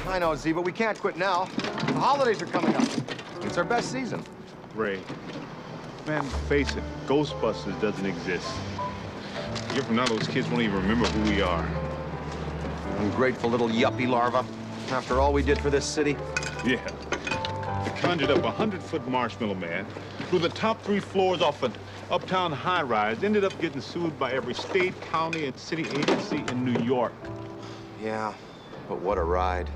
I know, Z, but we can't quit now. The holidays are coming up. It's our best season. Ray, man, face it, Ghostbusters doesn't exist. A year from now, those kids won't even remember who we are. Ungrateful little yuppie larva. After all we did for this city. Yeah. I conjured up a 100-foot marshmallow man, threw the top 3 floors off an uptown high-rise, ended up getting sued by every state, county, and city agency in New York. Yeah, but what a ride.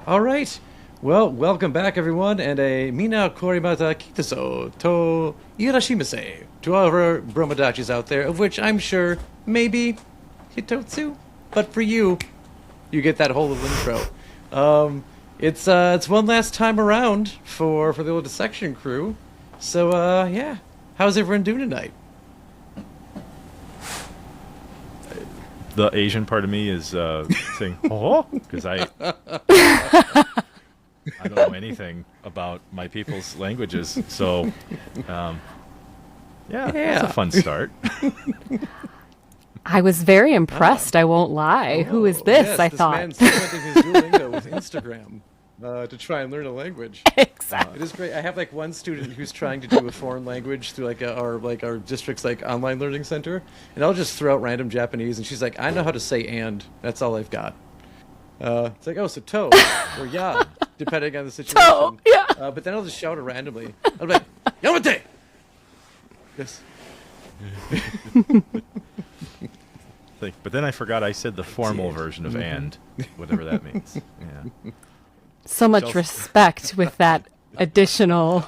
All right. Well, welcome back, everyone, and a mina korimata kitaso to irashimasu to all of our bromodachis out there, of which I'm sure maybe hitotsu, but for you, you get that whole little intro. It's one last time around for the old Dissection crew. So yeah, how's everyone doing tonight? The Asian part of me is saying "oh," because I don't know anything about my people's languages. So yeah, it's a fun start. I was very impressed, I won't lie. Who is this, yes, I this thought. man's supplementing his Duolingo with Instagram to try and learn a language. Exactly. It is great. I have like one student who's trying to do a foreign language through our district's like online learning center, and I'll just throw out random Japanese, and she's like, I know how to say "and." That's all I've got. It's like, oh, so to or ya, depending on the situation. To, yeah. But then I'll just shout it randomly. I'll be like, Yamate! Yes. But then I forgot I said the formal version of "and," whatever that means. Yeah. So much Chelsea. respect with that additional.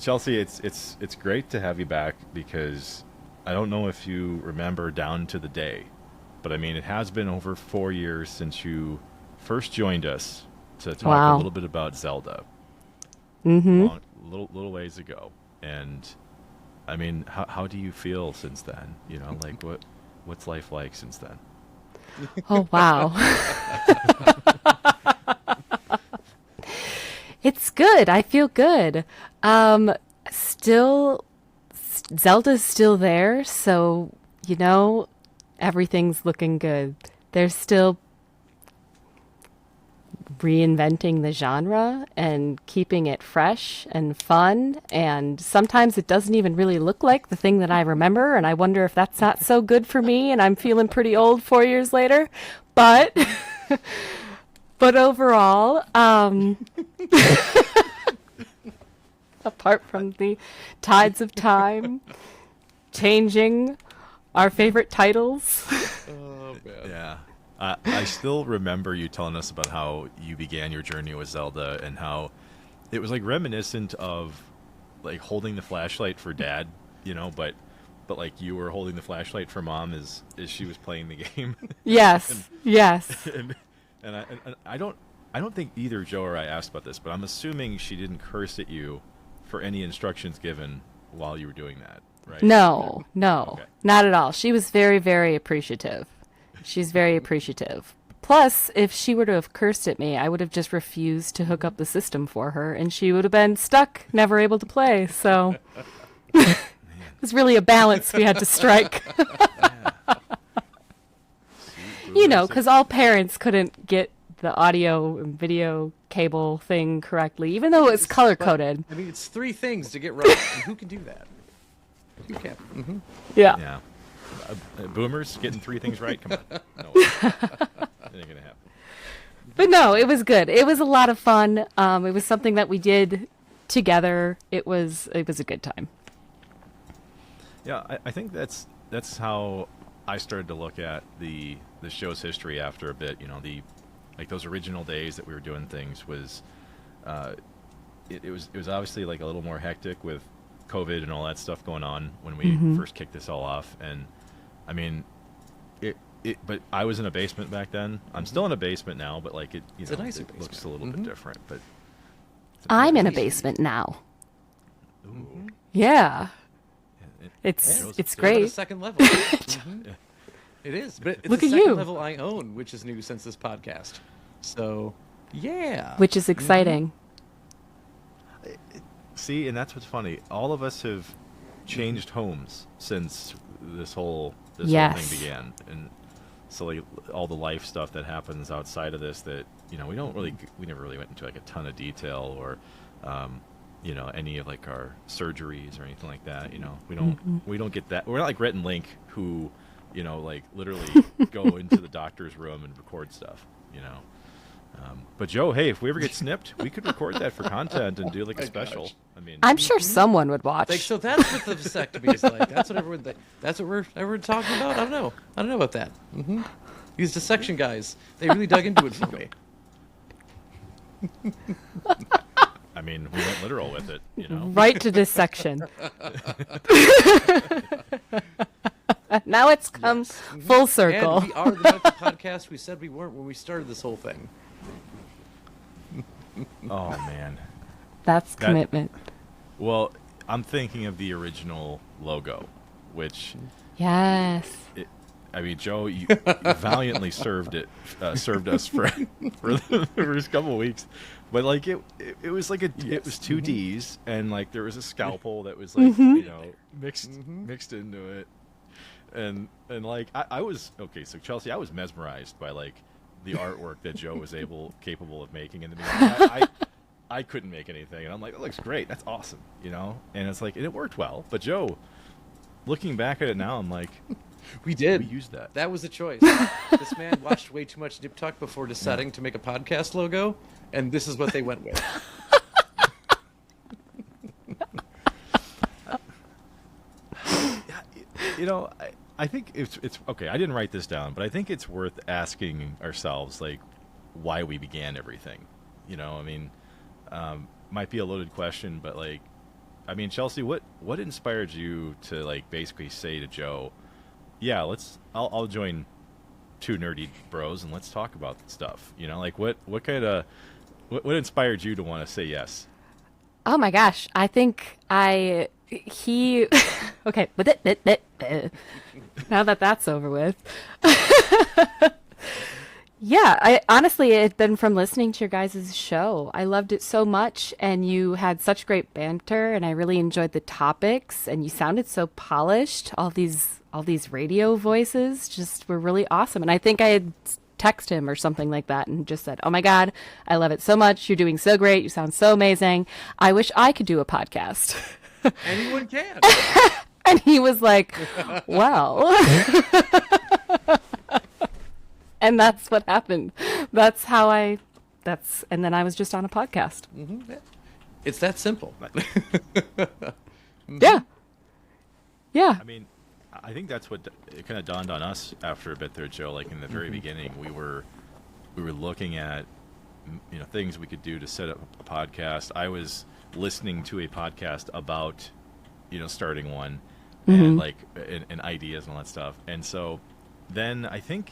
Chelsea, it's great to have you back because I don't know if you remember down to the day, but I mean it has been over 4 years since you first joined us to talk a little bit about Zelda. Mm-hmm. Little ways ago, and I mean, how do you feel since then? You know, like what's life like since then? Oh, wow. It's good. I feel good. Still, Zelda's still there, so, you know, everything's looking good. They're still reinventing the genre and keeping it fresh and fun, and sometimes it doesn't even really look like the thing that I remember, and I wonder if that's not so good for me and I'm feeling pretty old 4 years later, but overall, apart from the tides of time changing our favorite titles. Oh man. Yeah. I still remember you telling us about how you began your journey with Zelda and how it was like reminiscent of like holding the flashlight for Dad, you know, but like you were holding the flashlight for Mom as she was playing the game. Yes, yes. And I don't think either Joe or I asked about this, but I'm assuming she didn't curse at you for any instructions given while you were doing that, right? No, Okay. not at all. She was very, very appreciative. She's very appreciative. Plus, if she were to have cursed at me, I would have just refused to hook up the system for her, and she would have been stuck, never able to play. So it was really a balance we had to strike. You know, because all parents couldn't get the audio and video cable thing correctly, even though it's color-coded. I mean, it's 3 things to get right, and who can do that? You can. Mm-hmm. Yeah. Yeah. Boomers getting 3 things right? Come on. No way. It ain't gonna happen. But no, it was good. It was a lot of fun. It was something that we did together. It was a good time. Yeah, I think that's how I started to look at the show's history after a bit. You know, like those original days that we were doing things was it was obviously like a little more hectic with COVID and all that stuff going on when we first kicked this all off. And I mean, but I was in a basement back then. I'm still in a basement now, but like it looks a little bit different. But I'm in a basement now. Ooh. Yeah. It's Go to the great. second level. Mhm. It is, but it's Look the at second you. level I own, which is new since this podcast. So, yeah. Which is exciting. See, and that's what's funny. All of us have changed homes since this whole Yes. thing began, and So like all the life stuff that happens outside of this that, you know, we never really went into like a ton of detail or, you know, any of like our surgeries or anything like that. You know, we don't get that. We're not like Rhett and Link who, you know, like literally go into the doctor's room and record stuff, you know. But Joe, hey, if we ever get snipped, we could record that for content and do like a special. gosh. I mean, I'm sure someone would watch. Like, so that's what the vasectomy is like. That's what everyone talking about. I don't know about that. These dissection guys, they really dug into it for me. I mean, we went literal with it, you know. Right to dissection. Now it's come full circle. And we are the medical podcast we said we weren't when we started this whole thing. Oh man. That's commitment. Well, I'm thinking of the original logo, which Yes. I mean, Joe, you valiantly served us for the first couple of weeks, but like it was like it was two D's, and like there was a scalpel that was like you know mixed into it, and like I was okay. So Chelsea, I was mesmerized by like the artwork that Joe was capable of making in the beginning. I couldn't make anything, and I'm like, it looks great, that's awesome, you know, and it's like, and it worked well. But Joe, looking back at it now, I'm like. We did. We used that. That was a choice. This man watched way too much Nip Tuck before deciding to make a podcast logo, and this is what they went with. You know, I think it's okay. I didn't write this down, but I think it's worth asking ourselves, like, why we began everything. You know, I mean, might be a loaded question, but like, I mean, Chelsea, what inspired you to like basically say to Joe, yeah, I'll join two nerdy bros and let's talk about stuff. You know, like what inspired you to want to say yes? Oh my gosh. I think okay, now that that's over with. Yeah, I honestly, it had been from listening to your guys' show. I loved it so much, and you had such great banter, and I really enjoyed the topics, and you sounded so polished. All these radio voices just were really awesome. And I think I had texted him or something like that and just said, "Oh my God, I love it so much. You're doing so great. You sound so amazing. I wish I could do a podcast." Anyone can. And he was like, "Well." And that's what happened. That's how and then I was just on a podcast. It's that simple. Yeah. Yeah. I mean, I think that's what it kind of dawned on us after a bit there, Joe. Like in the very beginning, we were looking at, you know, things we could do to set up a podcast. I was listening to a podcast about, you know, starting one and like and ideas and all that stuff. And so then I think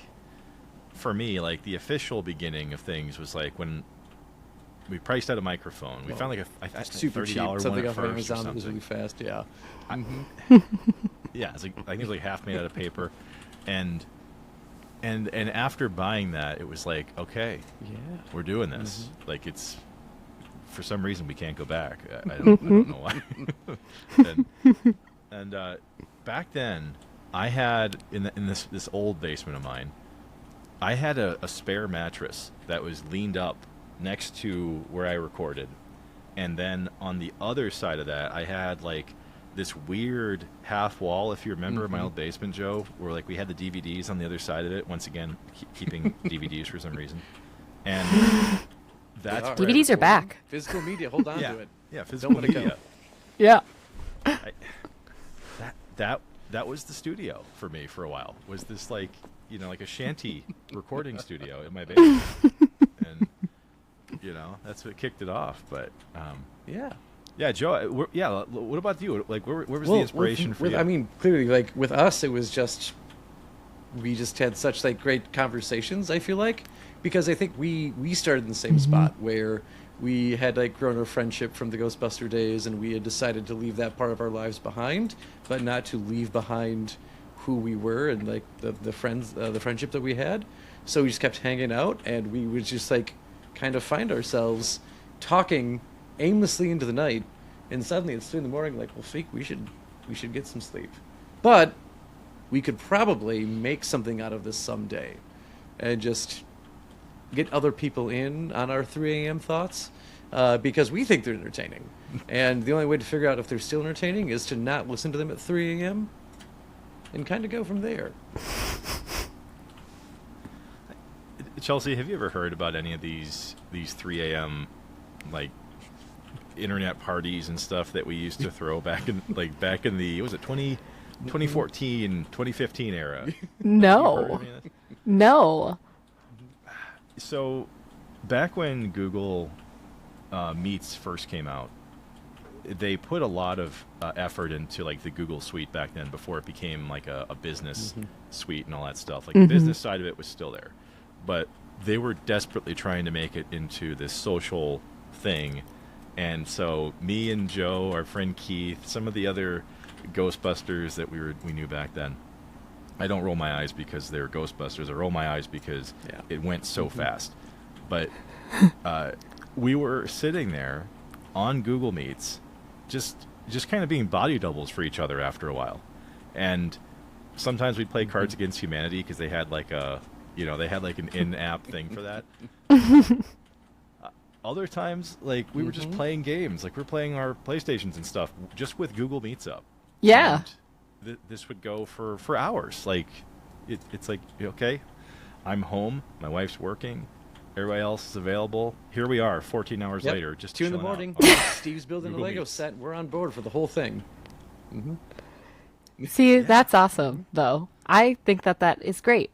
for me, like the official beginning of things was like when we priced out a microphone. We found like a super cheap, $30 something one off at first Amazon or that was really something. fast. Yeah. Yeah, it's like, I think it was like half made out of paper, and after buying that, it was like, okay, Yeah. we're doing this. Like it's for some reason we can't go back. I don't know why. and back then, I had in this old basement of mine, I had a spare mattress that was leaned up next to where I recorded, and then on the other side of that, I had like this weird half wall, if you remember my old basement, Joe, where like we had the DVDs on the other side of it. Once again, keeping DVDs for some reason, and that's All right. DVDs are back. Physical media. Hold on yeah, to it. yeah, physical let it go. media. Yeah. That was the studio for me for a while. Was this like, you know, like a shanty recording studio in my basement, and you know that's what kicked it off. But yeah, Joe. What about you? Like, where was the inspiration for you? I mean, clearly, like with us, it was just we just had such like great conversations. I feel like because I think we started in the same spot where we had like grown a friendship from the Ghostbuster days, and we had decided to leave that part of our lives behind, but not to leave behind who we were and like the friendship that we had. So we just kept hanging out, and we would just like kind of find ourselves talking aimlessly into the night, and suddenly it's 2 in the morning. Like, well, Feek, we should get some sleep. But we could probably make something out of this someday, and just get other people in on our 3 a.m. thoughts, because we think they're entertaining. And the only way to figure out if they're still entertaining is to not listen to them at 3 a.m. and kind of go from there. Chelsea, have you ever heard about any of these 3 a.m. like internet parties and stuff that we used to throw back in the was it 2014, 2015 era? No. No. So, back when Google Meets first came out, they put a lot of effort into like the Google Suite back then before it became like a business suite and all that stuff. Like the business side of it was still there, but they were desperately trying to make it into this social thing. And so me and Joe, our friend Keith, some of the other Ghostbusters that we knew back then, I don't roll my eyes because they're Ghostbusters. I roll my eyes because it went so fast. But we were sitting there on Google Meets, just kind of being body doubles for each other after a while. And sometimes we'd play Cards Against Humanity because they had like an in-app thing for that. Other times, like, we were just playing games. Like, we're playing our PlayStations and stuff just with Google Meets up. Yeah. And this would go for hours. Like, it's like, okay, I'm home. My wife's working. Everybody else is available. Here we are, 14 hours later, just 2 in the chilling morning. out. Steve's building Google a Lego Meets. set. We're on board for the whole thing. See, that's awesome, though. I think that is great.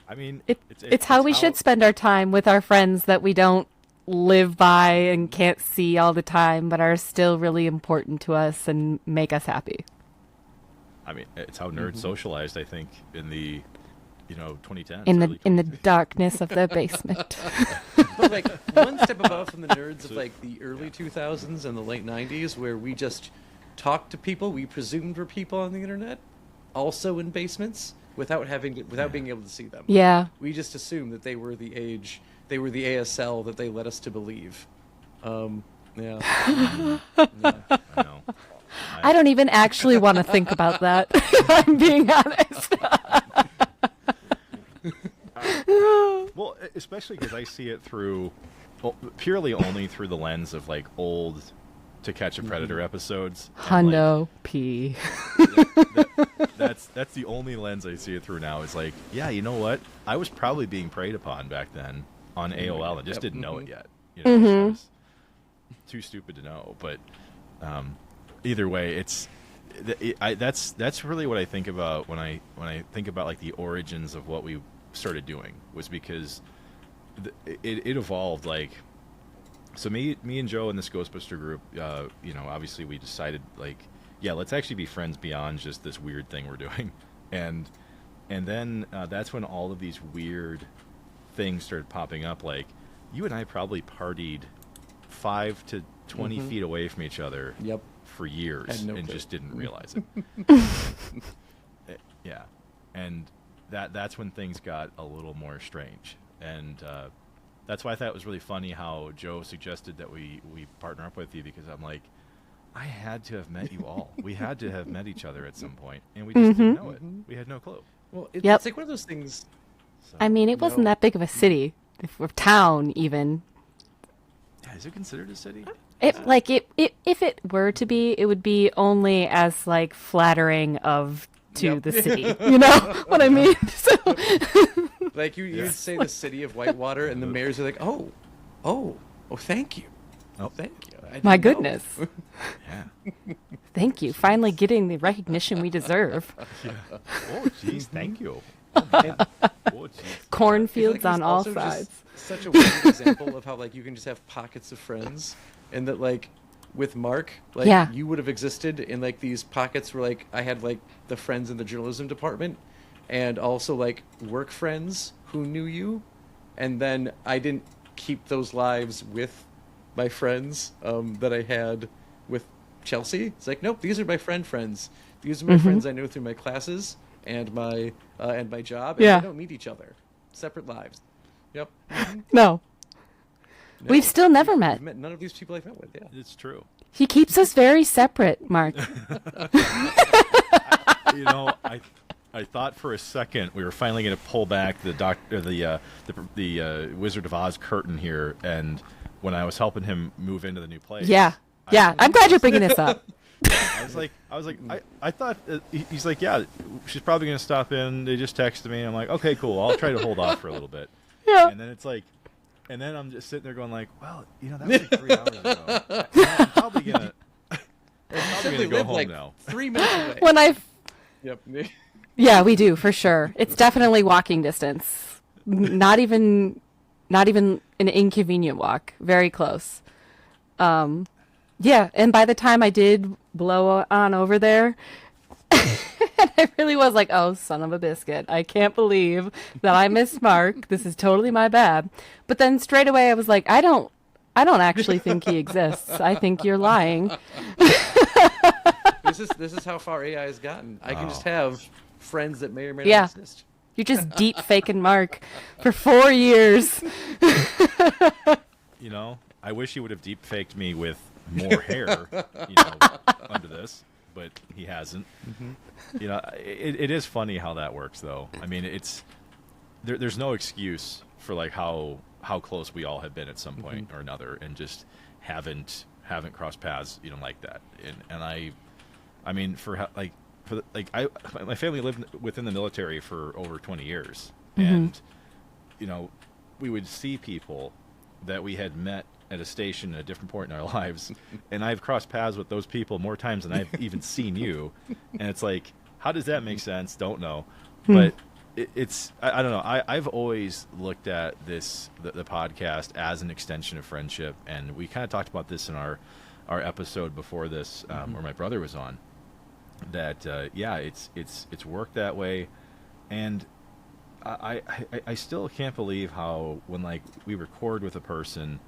I mean, It's how we should spend our time with our friends that we don't live by and can't see all the time, but are still really important to us and make us happy. I mean, it's how nerds socialized, I think, in the 2010s. In the darkness of the basement. But like one step above from the nerds of like the early 2000s and the late 90s, where we just talked to people we presumed were people on the internet, also in basements, without being able to see them. Yeah. We just assumed that they were the ASL that they led us to believe. Yeah. I know. I don't even actually want to think about that, if I'm being honest. Well, especially because I see it purely only through the lens of like old To Catch a Predator episodes. And, Hundo P. that's the only lens I see it through now. Is like, yeah, you know what? I was probably being preyed upon back then on AOL and just didn't know it yet. I was too stupid to know. But either way, that's really what I think about when I think about like the origins of what we started doing, was because it evolved. Like, so me and Joe in this Ghostbuster group, obviously we decided like, yeah, let's actually be friends beyond just this weird thing we're doing. And then that's when all of these weird things started popping up. Like, you and I probably partied 5 to 20 feet away from each other for years and just didn't realize it. Yeah. And that's when things got a little more strange. And that's why I thought it was really funny how Joe suggested that we partner up with you, because I'm like, I had to have met you all. We had to have met each other at some point, and we just didn't know it. We had no clue. Well, it's like one of those things. So, I mean, it wasn't that big of a city, or town even. yeah, is it considered a city? If it were to be, it would be only as like flattering to the city. You know what I mean? So. Like you'd say the city of Whitewater, and the mayors are like, oh, thank you. Oh, Thank you. I didn't My know." goodness. Yeah. Thank you. Finally getting the recognition we deserve. Oh, jeez, thank you. Oh, man. Oh, geez. Cornfields I feel like on it's all also just sides. Such a weird example of how like you can just have pockets of friends, and that like with Mark, like Yeah. you would have existed in like these pockets where like I had like the friends in the journalism department, and also like work friends who knew you, and then I didn't keep those lives with my friends that I had with Chelsea. It's like, nope, these are my friends. These are my friends I know through my classes and my job, and Yeah. they don't meet each other. Separate lives. Yep. No. We've still never met. I've met none of these people I've met with, yeah. It's true. He keeps us very separate, Mark. You know, I thought for a second we were finally going to pull back the Wizard of Oz curtain here, and when I was helping him move into the new place. Yeah. I'm glad you're bringing this up. I was like, I thought he's like, yeah, she's probably going to stop in. They just texted me. I'm like, okay, cool. I'll try to hold off for a little bit. Yeah. And then it's like, and then I'm just sitting there going like, well, you know, that was like 3 hours ago. I'm probably gonna go home like now. 3 minutes away. When I Yep. Yeah, we do for sure. It's definitely walking distance. Not even an inconvenient walk. Very close. Yeah, and by the time I did blow on over there, I really was like, oh, son of a biscuit. I can't believe that I missed Mark. This is totally my bad. But then straight away I was like, I don't actually think he exists. I think you're lying. This is how far AI has gotten. I can just have friends that may or may Yeah. not exist. You're just deep faking Mark for 4 years. You know, I wish he would have deep faked me with more hair, you know, under this, but he hasn't. You know, it is funny how that works, though. I mean, there's no excuse for like how close we all have been at some point or another, and just haven't crossed paths, you know, like that. And I mean, my family lived within the military for over 20 years, and you know, we would see people that we had met at a station at a different point in our lives, and I've crossed paths with those people more times than I've even seen you, and it's like, how does that make sense? Don't know, but I don't know. I've always looked at the podcast as an extension of friendship, and we kind of talked about this in our episode before this, where my brother was on. That it's worked that way, and I still can't believe how when like we record with a person,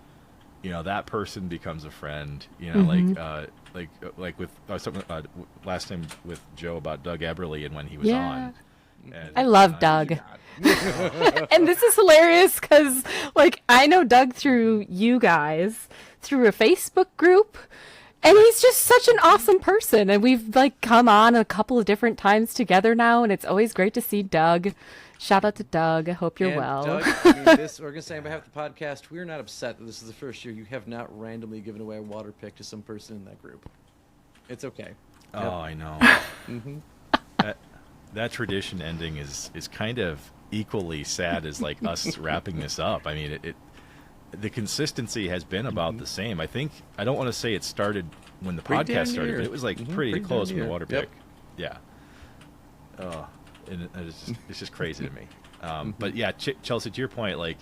you know, that person becomes a friend. You know, like with something last time with Joe about Doug Eberly and when he was on. And, I love Doug. And this is hilarious because, like, I know Doug through you guys, through a Facebook group, and he's just such an awesome person. And we've, like, come on a couple of different times together now, and it's always great to see Doug. Shout out to Doug. I hope you're And well. Doug, I mean, we're going to say on behalf of the podcast, we're not upset that this is the first year you have not randomly given away a water pick to some person in that group. It's okay. Oh, Yep. I know. That tradition ending is kind of equally sad as like us wrapping this up. I mean, the consistency has been about the same. I think I don't want to say it started when the Pretty damn podcast started, near. but it was like pretty Pretty close damn when the near. water Yep. pick. Yeah. And it's just crazy to me. But yeah, Chelsea, to your point, like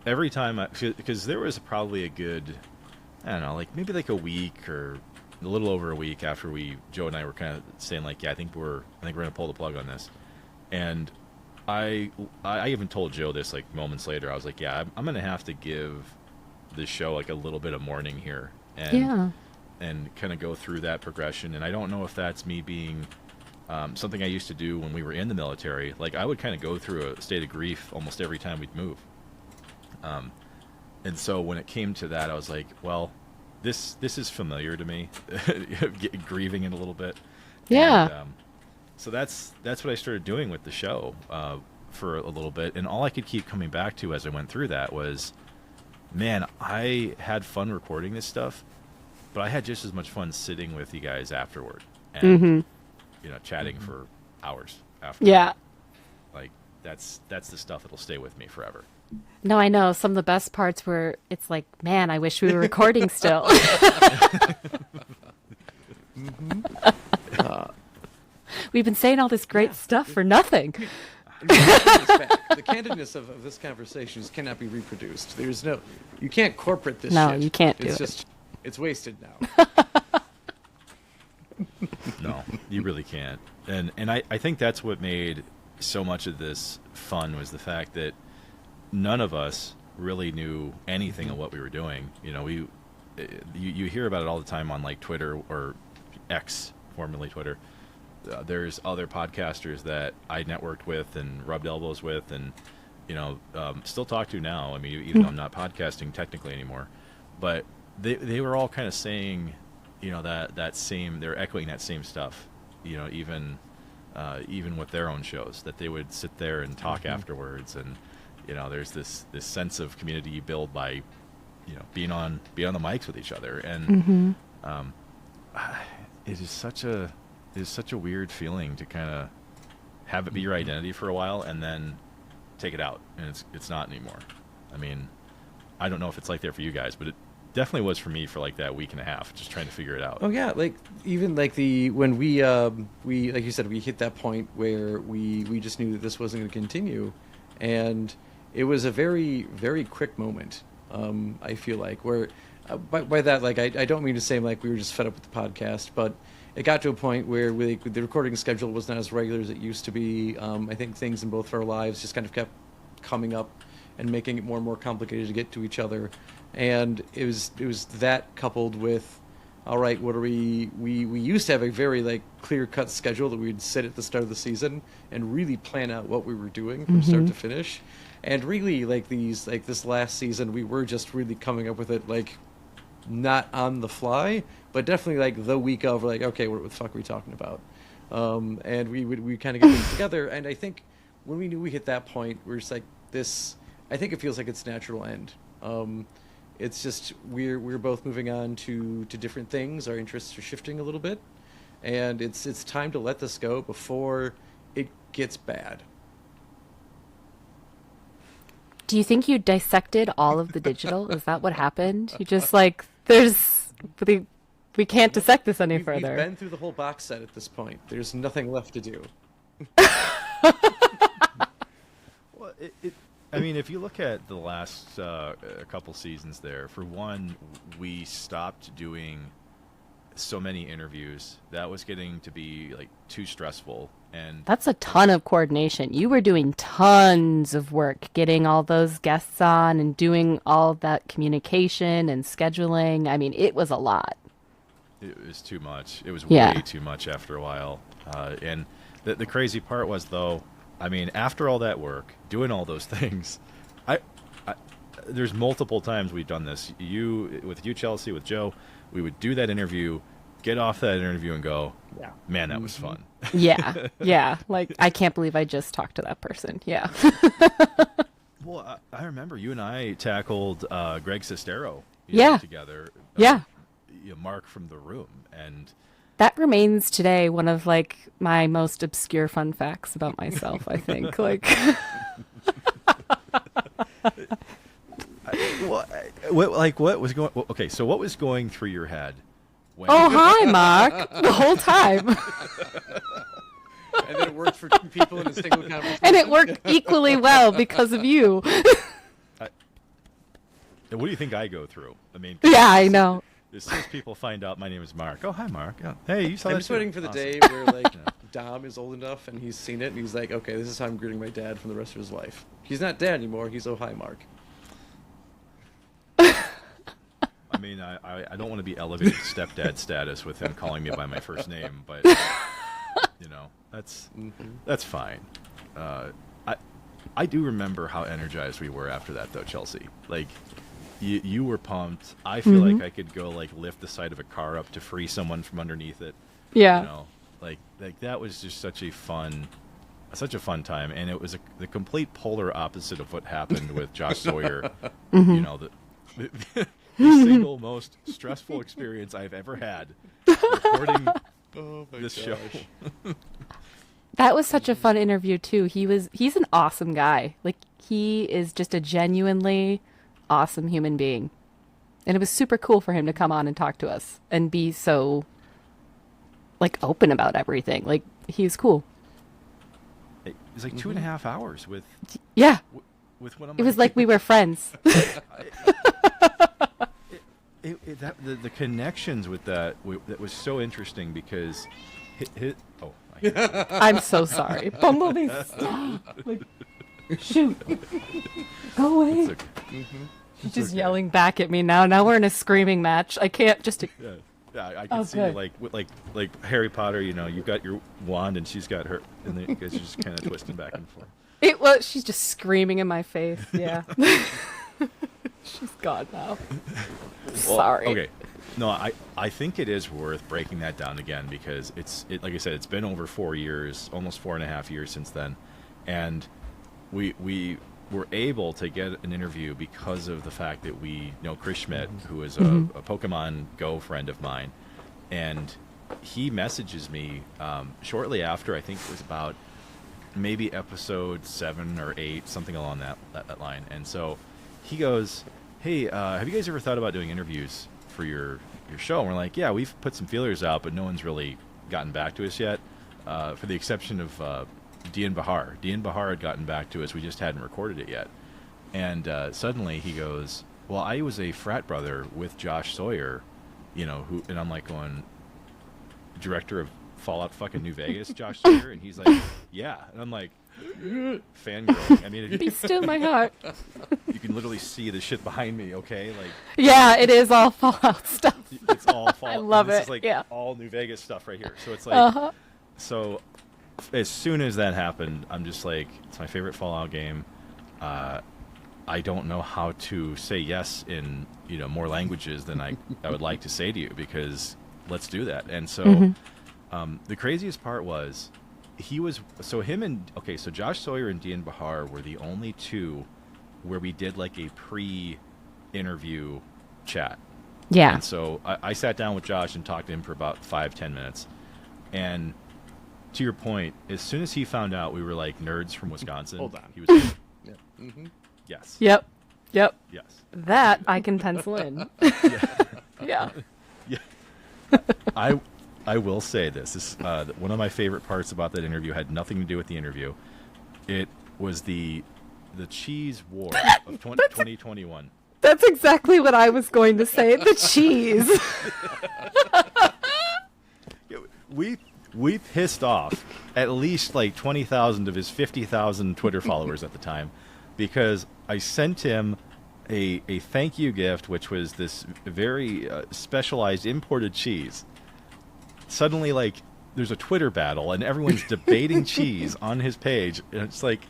every time because there was probably a good, I don't know, like maybe like a week or a little over a week after Joe and I were kind of saying like, yeah, I think we're gonna pull the plug on this, and I even told Joe this like moments later. I was like, yeah, I'm gonna have to give this show like a little bit of mourning here, and kind of go through that progression. And I don't know if that's me being something I used to do when we were in the military. Like I would kind of go through a state of grief almost every time we'd move. And so when it came to that, I was like, well, this is familiar to me, grieving it a little bit. Yeah. And, so that's what I started doing with the show for a little bit, and all I could keep coming back to as I went through that was, man, I had fun recording this stuff, but I had just as much fun sitting with you guys afterward and you know, chatting for hours after. Yeah. Like that's the stuff that'll stay with me forever. No, I know. Some of the best parts were, it's like, man, I wish we were recording still. We've been saying all this great stuff for nothing. The candidness of this conversation just cannot be reproduced. You can't corporate this No, shit. you can't do it's it. just, it's wasted now. No, you really can't. And I think that's what made so much of this fun, was the fact that none of us really knew anything of what we were doing. You know, you hear about it all the time on like Twitter or X, formerly Twitter. There's other podcasters that I networked with and rubbed elbows with, and you know, still talk to now. I mean, even though I'm not podcasting technically anymore, but they were all kind of saying, you know, that same, they're echoing that same stuff. even with their own shows, that they would sit there and talk afterwards, and there's this sense of community you build by being on the mics with each other, and it is such a weird feeling to kind of have it be your identity for a while and then take it out, and it's not anymore. I mean, I don't know if it's like that for you guys, but it definitely was for me for like that week and a half, just trying to figure it out. Oh yeah, like even like when we like you said, we hit that point where we just knew that this wasn't going to continue, and it was a very, very quick moment. I feel like where by that, like I don't mean to say like we were just fed up with the podcast, but it got to a point where the recording schedule was not as regular as it used to be. I think things in both of our lives just kind of kept coming up and making it more and more complicated to get to each other. And it was that coupled with, all right, what are we used to have a very like clear cut schedule that we'd sit at the start of the season and really plan out what we were doing from start to finish. And really like this last season, we were just really coming up with it like not on the fly, but definitely like the week of, like, okay, what the fuck are we talking about? And we kind of get things together. And I think when we knew we hit that point, we're just like this. I think it feels like its natural end. It's just we're both moving on to different things. Our interests are shifting a little bit, and it's time to let this go before it gets bad. Do you think you dissected all of the digital? Is that what happened? You just like we can't dissect this any further. We've been through the whole box set at this point. There's nothing left to do. Well, I mean, if you look at the last couple seasons there, for one, we stopped doing so many interviews. That was getting to be like too stressful. And that's a ton of coordination. You were doing tons of work getting all those guests on and doing all that communication and scheduling. I mean, it was a lot. It was too much. It was Yeah. way too much after a while. And the crazy part was, though, I mean, after all that work, doing all those things, there's multiple times we've done this. With you, Chelsea, with Joe, we would do that interview, get off that interview and go, Yeah. man, that was fun. Yeah, yeah. Like, I can't believe I just talked to that person. Yeah. Well, I remember you and I tackled Greg Sestero Yeah. together. Yeah. Mark from The Room. And That remains today one of like my most obscure fun facts about myself, I think. Like what was going? Okay, so what was going through your head? When oh, hi, Mark. The whole time. And then it worked for two people in a single conversation. And it worked equally well because of you. What do you think I go through? I mean, Yeah, I know. as soon as people find out my name is Mark, oh, hi, Mark. Yeah. Hey, you saw I'm that just too. waiting for the Awesome. day where like Dom is old enough and he's seen it and he's like, okay, this is how I'm greeting my dad from the rest of his life. He's not dad anymore. He's oh hi Mark. I mean, I don't want to be elevated to stepdad status with him calling me by my first name, but that's fine. I do remember how energized we were after that, though, Chelsea. Like, you were pumped. I feel like I could go like lift the side of a car up to free someone from underneath it. Yeah. Like that was just such a fun time, and it was the complete polar opposite of what happened with Josh Sawyer. The single most stressful experience I've ever had recording this show. That was such a fun interview too. He's an awesome guy. Like, he is just a genuinely awesome human being. And it was super cool for him to come on and talk to us and be so like open about everything. Like, he's cool. It was like 2.5 hours with Yeah. with one of It my was like we were friends. the connections with that was so interesting because I'm so sorry. Bumblebee, stop. Like, shoot. Go away. it's okay. She's just yelling back at me now. Now we're in a screaming match. I can't just... Yeah, I can see good. like Harry Potter. You've got your wand and she's got her, and you guys are just kind of twisting back and forth. She's just screaming in my face. Yeah. She's gone now. Sorry. Okay, No, I think it is worth breaking that down again because like I said, it's been over 4 years, almost 4.5 years since then, and we were able to get an interview because of the fact that we know Chris Schmidt, who is a Pokemon Go friend of mine, and he messages me shortly after. I think it was about maybe episode 7 or 8, something along that line, and so he goes, "Hey, have you guys ever thought about doing interviews for your show?" And we're like, "Yeah, we've put some feelers out, but no one's really gotten back to us yet, for the exception of Dean Bahar. Dean Bahar had gotten back to us. We just hadn't recorded it yet." And suddenly he goes, "Well, I was a frat brother with Josh Sawyer, who," and I'm like going, "Director of Fallout fucking New Vegas, Josh Sawyer?" And he's like, "Yeah." And I'm like, fangirling. I mean, Be still my heart. you can literally see the shit behind me, okay? Like, Yeah, it is all Fallout stuff. it's all Fallout. I love this it. is like Yeah. all New Vegas stuff right here. So it's like, so as soon as that happened, I'm just like, it's my favorite Fallout game. I don't know how to say yes in more languages than I would like to say to you, because let's do that. And so the craziest part was so Josh Sawyer and Dean Bahar were the only two where we did like a pre-interview chat. Yeah. And so I sat down with Josh and talked to him for about 5-10 minutes. And to your point, as soon as he found out we were like nerds from Wisconsin, Hold on. he was like, Yeah. Mm-hmm. yes. Yep. Yes. That I can pencil in. Yeah. Yeah. I will say this. One of my favorite parts about that interview had nothing to do with the interview. It was the cheese war of 2021. That's exactly what I was going to say. The cheese. We pissed off at least like 20,000 of his 50,000 Twitter followers at the time, because I sent him a thank you gift, which was this very specialized imported cheese. Suddenly, like, there's a Twitter battle and everyone's debating cheese on his page, and it's like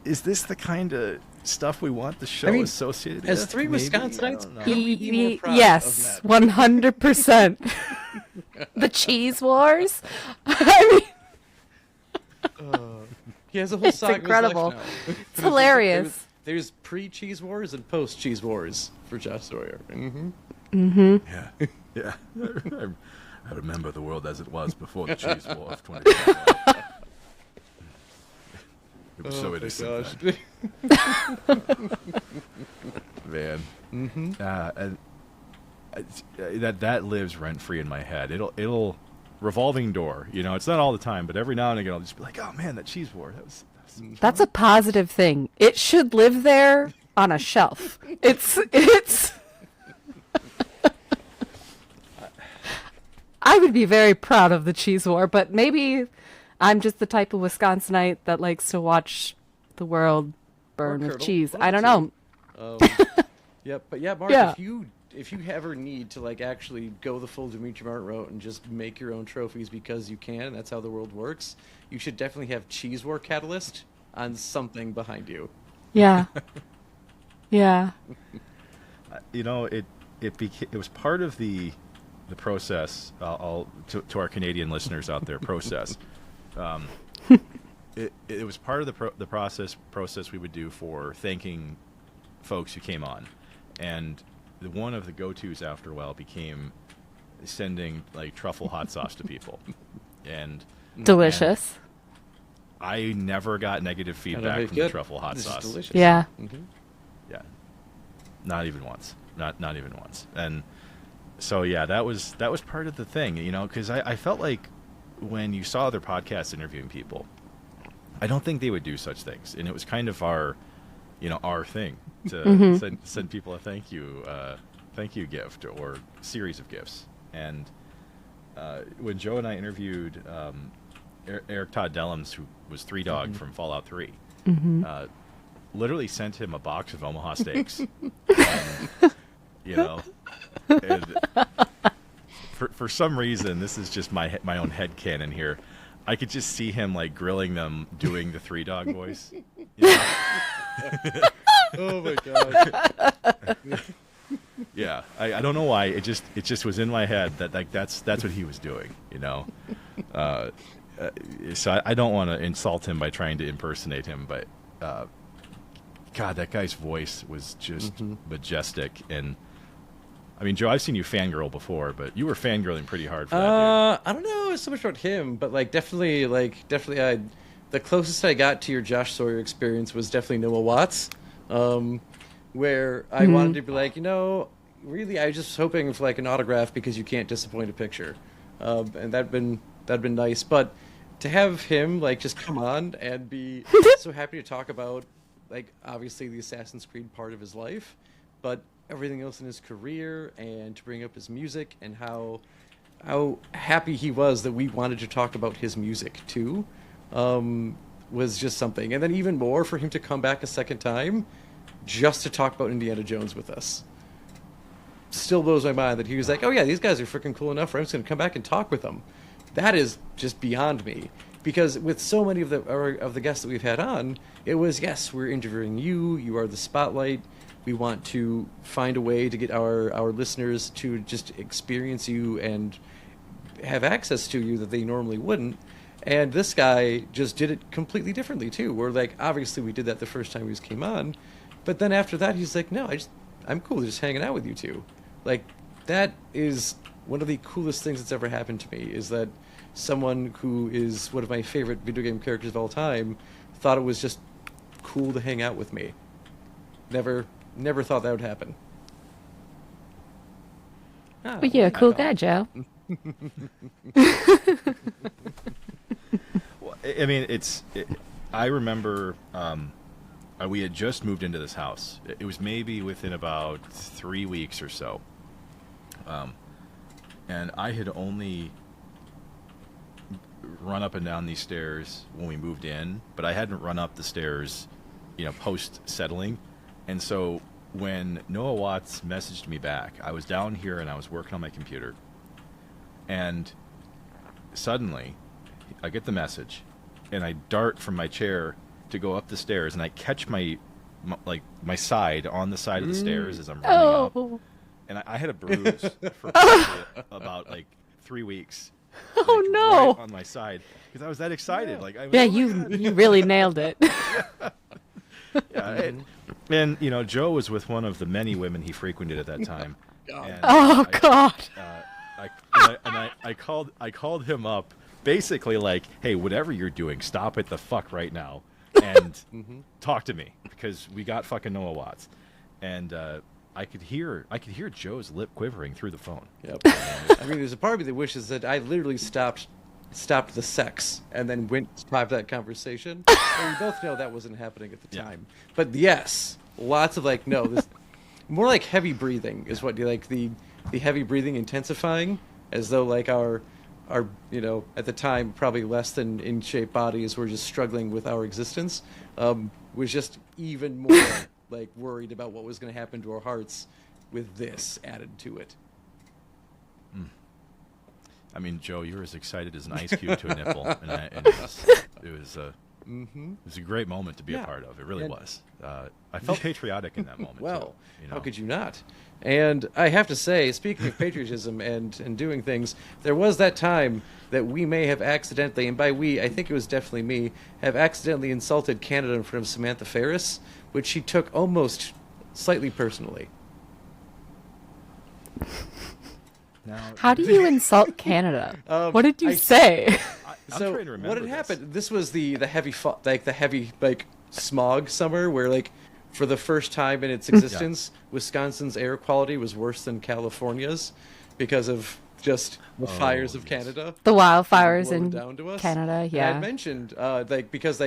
is this the kind of stuff we want the show associated as with? 3 Maybe? Wisconsinites, I don't know. couldn't we be more proud Yes, of that? 100%. The cheese wars. I mean, He has a whole It's saga incredible. of his life now. it's hilarious. There's pre-cheese wars and post-cheese wars for Josh Sawyer. Mm-hmm. Yeah, yeah. I remember the world as it was before the cheese war of 2021. It was so innocent then. Man. Mm-hmm. And that lives rent free in my head. It'll revolving door. It's not all the time, but every now and again I'll just be like, "Oh man, that cheese war. That was That's a positive thing. It should live there on a shelf. It's I would be very proud of the cheese war, but maybe I'm just the type of Wisconsinite that likes to watch the world burn with curdle. cheese. Well, I don't too. know. Yep, but yeah, Mark, Yeah. if you ever need to like actually go the full Dimitri Martin route and just make your own trophies because you can, and that's how the world works, you should definitely have Cheese War Catalyst on something behind you. Yeah. Yeah. it was part of the process. To our Canadian listeners out there, process. It was part of the process we would do for thanking folks who came on, and one of the go-tos after a while became sending like truffle hot sauce to people, and Delicious. I never got negative feedback from the truffle hot This is sauce. delicious. Yeah. Mm-hmm. Yeah, not even once. Not even once. And so yeah, that was part of the thing, because I felt like when you saw other podcasts interviewing people, I don't think they would do such things, and it was kind of our thing to send people a thank you gift or series of gifts. And when Joe and I interviewed Eric Todd Dellums, who was Three Dog from Fallout 3, literally sent him a box of Omaha steaks. And for some reason, this is just my own headcanon here, I could just see him like grilling them doing the Three Dog voice. Oh my god. Yeah, I don't know why. It just was in my head that like that's what he was doing, you know. So I don't want to insult him by trying to impersonate him, but God, that guy's voice was just majestic. And I mean, Joe, I've seen you fangirl before, but you were fangirling pretty hard for that dude. I don't know so much about him, but definitely, the closest I got to your Josh Sawyer experience was definitely Noah Watts, where I wanted to be like, really, I was just hoping for an autograph because you can't disappoint a picture, and that'd been nice. But to have him just come on and be so happy to talk about obviously the Assassin's Creed part of his life, but everything else in his career, and to bring up his music and how happy he was that we wanted to talk about his music too, was just something. And then even more for him to come back a second time just to talk about Indiana Jones with us. Still blows my mind that he was like, oh yeah, these guys are freaking cool enough, I'm just going to come back and talk with them. That is just beyond me. Because with so many of the guests that we've had on, it was, yes, we're interviewing you, you are the spotlight, we want to find a way to get our listeners to just experience you and have access to you that they normally wouldn't. And this guy just did it completely differently too. Where obviously we did that the first time he came on, but then after that he's like, no, I'm cool just hanging out with you two. That is one of the coolest things that's ever happened to me, is that someone who is one of my favorite video game characters of all time thought it was just cool to hang out with me. Never thought that would happen. Well, you're a cool guy, Joe. Well, I mean, I remember we had just moved into this house. It was maybe within about 3 weeks or so. And I had only run up and down these stairs when we moved in, but I hadn't run up the stairs, post settling. And so when Noah Watts messaged me back, I was down here and I was working on my computer, and suddenly I get the message and I dart from my chair to go up the stairs, and I catch my side on the side of the stairs as I'm running up, and I had a bruise for about 3 weeks. Oh no! Right on my side, because I was that excited. You really nailed it. Yeah, and Joe was with one of the many women he frequented at that time. And God! I called him up, basically hey, whatever you're doing, stop it the fuck right now, and talk to me, because we got fucking Noah Watts, and I could hear Joe's lip quivering through the phone. Yep. I mean, there's a part of me that wishes that I literally stopped the sex and then went to have that conversation. And we both know that wasn't happening at the time. But yes, lots of no, this more heavy breathing is what the heavy breathing intensifying, as though our at the time probably less than in shape bodies were just struggling with our existence, was just even more worried about what was going to happen to our hearts with this added to it. I mean, Joe, you were as excited as an ice cube to a nipple, and it was a great moment to be a part of. It really was. I felt patriotic in that moment. Well, too, how could you not? And I have to say, speaking of patriotism and doing things, there was that time that we may have accidentally, and by we, I think it was definitely me, have accidentally insulted Canada in front of Samantha Ferris, which she took almost slightly personally. Now, how do you insult Canada? What did you say? I'm So trying to remember what had this. happened? This was the heavy smog summer where for the first time in its existence, Wisconsin's air quality was worse than California's because of just the fires of Canada. The wildfires blown in down to us. Canada, And yeah. I mentioned because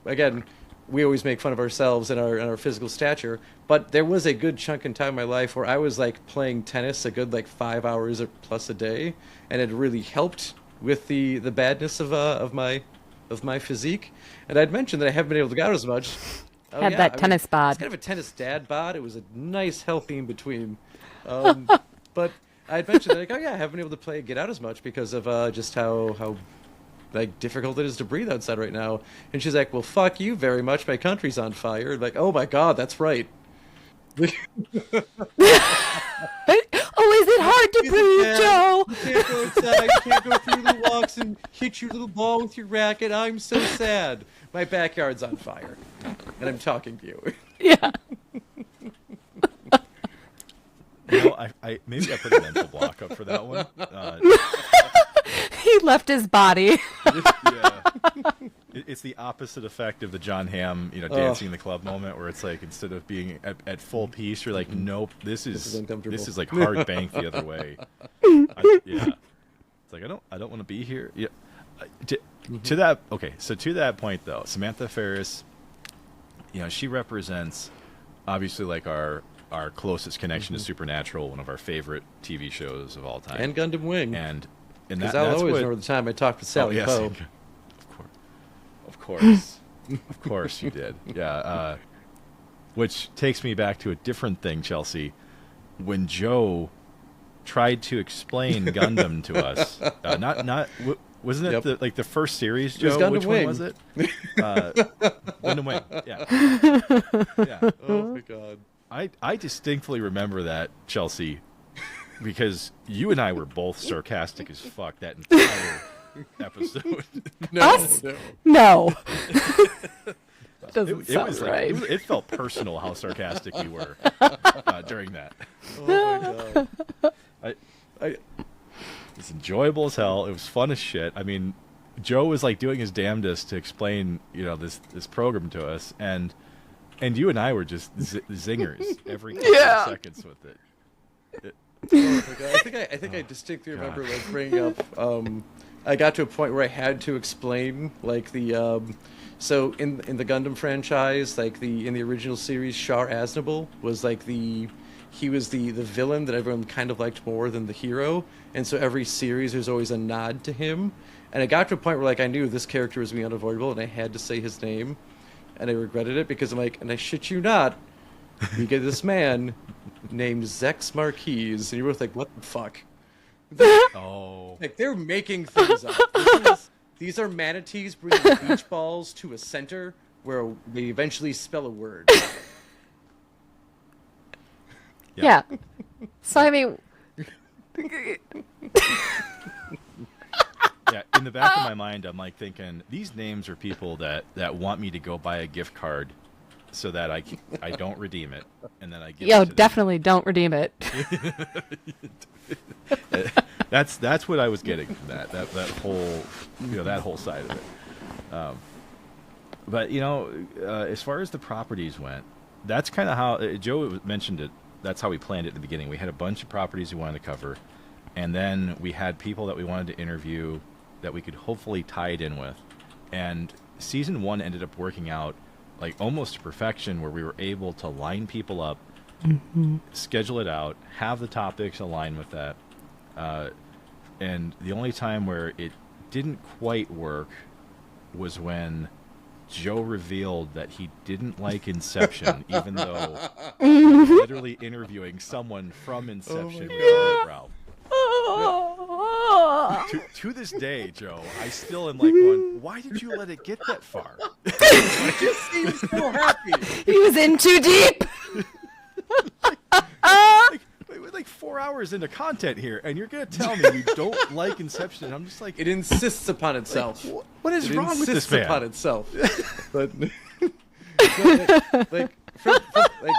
again, we always make fun of ourselves and our physical stature, but there was a good chunk in time in my life where I was playing tennis a good 5 hours or plus a day, and it really helped with the badness of my physique. And I'd mentioned that I haven't been able to go out as much. Had that tennis bod. It's kind of a tennis dad bod. It was a nice healthy in between. But I'd mentioned that I haven't been able to get out as much because of just how difficult it is to breathe outside right now. And she's like, well, fuck you very much. My country's on fire. Oh my God, that's right. hit your little ball with your racket. I'm so sad. My backyard's on fire, and I'm talking to you. Yeah. You know, I maybe I put a mental block up for that one. He left his body. Yeah. It's the opposite effect of the John Hamm, dancing in the club moment, where it's like instead of being at full peace, you're like, nope, this is like hard bank the other way. Yeah, it's like I don't want to be here. Yeah, to that. Okay, so to that point though, Samantha Ferris, she represents obviously like our closest connection to Supernatural, one of our favorite TV shows of all time, And Gundam Wing. and Because I'll always remember the time I talked with Sally Poe. Of course you did. Yeah. Which takes me back to a different thing, Chelsea. When Joe tried to explain Gundam to us, wasn't it the first series, Joe? It was Gundam Which Wing. one was it? Gundam Wing. Yeah. Yeah. Oh my god. I distinctly remember that, Chelsea, because you and I were both sarcastic as fuck that entire episode. Us? No. No. Doesn't sound was right. It felt personal how sarcastic we were during that. Oh my god. It's enjoyable as hell. It was fun as shit. I mean, Joe was like doing his damnedest to explain, this program to us, and you and I were just zingers every couple of seconds with it. Oh my god. I think I distinctly remember like bringing up. I got to a point where I had to explain like the. So in the Gundam franchise, like in the original series, Char Aznable was like he was the villain that everyone kind of liked more than the hero, and so every series there's always a nod to him. And I got to a point where like I knew this character was being unavoidable, and I had to say his name, and I regretted it because I'm like, and I shit you not, we get this man named Zex Marquise, and you're both like, what the fuck? Oh. Like they're making things up. These are manatees bringing beach balls to a center where they eventually spell a word. Yeah. So, I mean... Yeah, in the back of my mind, I'm like thinking, these names are people that want me to go buy a gift card so that I don't redeem it, and then I give it to definitely don't redeem it. That's what I was getting from that whole that whole side of it. But as far as the properties went, that's kind of how Joe mentioned it. That's how we planned it at the beginning. We had a bunch of properties we wanted to cover, and then we had people that we wanted to interview that we could hopefully tie it in with. And season 1 ended up working out like almost to perfection, where we were able to line people up, schedule it out, have the topics align with that. And the only time where it didn't quite work was when Joe revealed that he didn't like Inception, even though we were literally interviewing someone from Inception. To this day, Joe, I still am like going, why did you let it get that far? He just seems so happy. He was in too deep! We're like 4 hours into content here, and you're going to tell me you don't like Inception, and I'm just like... It insists upon itself. What is wrong with this man? It insists upon itself. But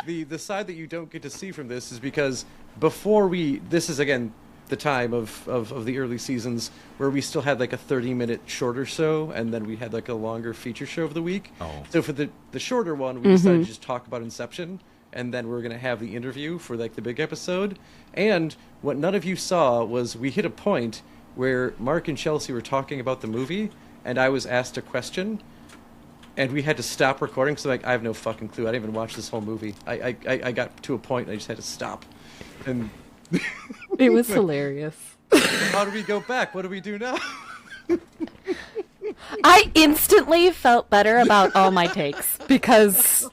the side that you don't get to see from this is because this is again the time of the early seasons where we still had like a 30-minute shorter show, and then we had like a longer feature show of the week. Oh. So for the shorter one, we decided to just talk about Inception, and then we're going to have the interview for like the big episode. And what none of you saw was we hit a point where Mark and Chelsea were talking about the movie, and I was asked a question, and we had to stop recording. So like, I have no fucking clue. I didn't even watch this whole movie. I got to a point and I just had to stop. And It was hilarious. how do we go back? What do we do now? I instantly felt better about all my takes because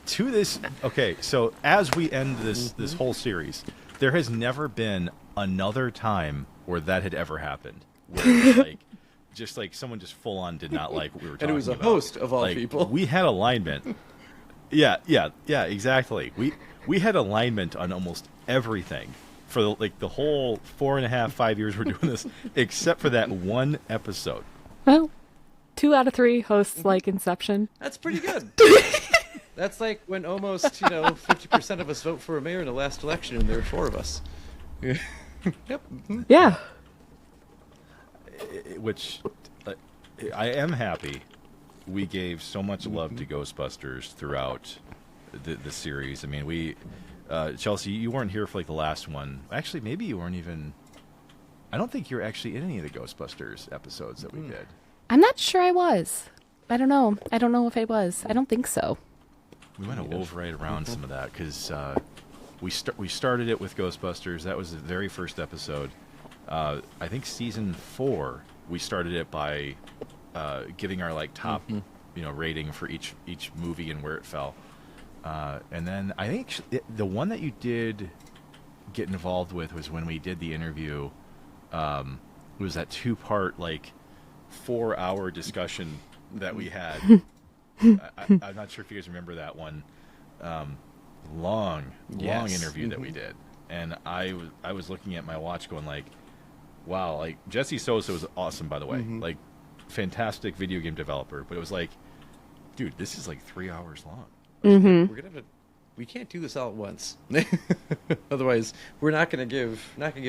to this, okay, so as we end this whole series, there has never been another time where that had ever happened. Where, like, just like someone just full on did not like what we were talking about. And it was a host of all like, people. We had alignment. Yeah, exactly. We had alignment on almost everything for the whole 4.5, 5 years we're doing this, except for that one episode. Well, 2 out of 3 hosts like Inception. That's pretty good. That's like when almost 50% of us vote for a mayor in the last election, and there were 4 of us. Yep. Mm-hmm. Yeah. Which I am happy we gave so much love to Ghostbusters throughout the series. I mean, we Chelsea, you weren't here for like the last one. Actually, maybe you weren't even. I don't think you were actually in any of the Ghostbusters episodes that we did. I'm not sure I was. I don't know. I don't know if I was. I don't think so. We might have wove right around some of that because we started it with Ghostbusters. That was the very first episode. I think season 4 we started it by giving our like top rating for each movie and where it fell. And then I think the one that you did get involved with was when we did the interview. It was that 2-part, like 4-hour discussion that we had. I'm not sure if you guys remember that one. Long interview that we did, and I was looking at my watch, going like, "Wow!" Like Jesse Sosa was awesome, by the way. Like, fantastic video game developer. But it was like, dude, this is like 3 hours long. We're gonna have to. We can't do this all at once. Otherwise, we're not gonna give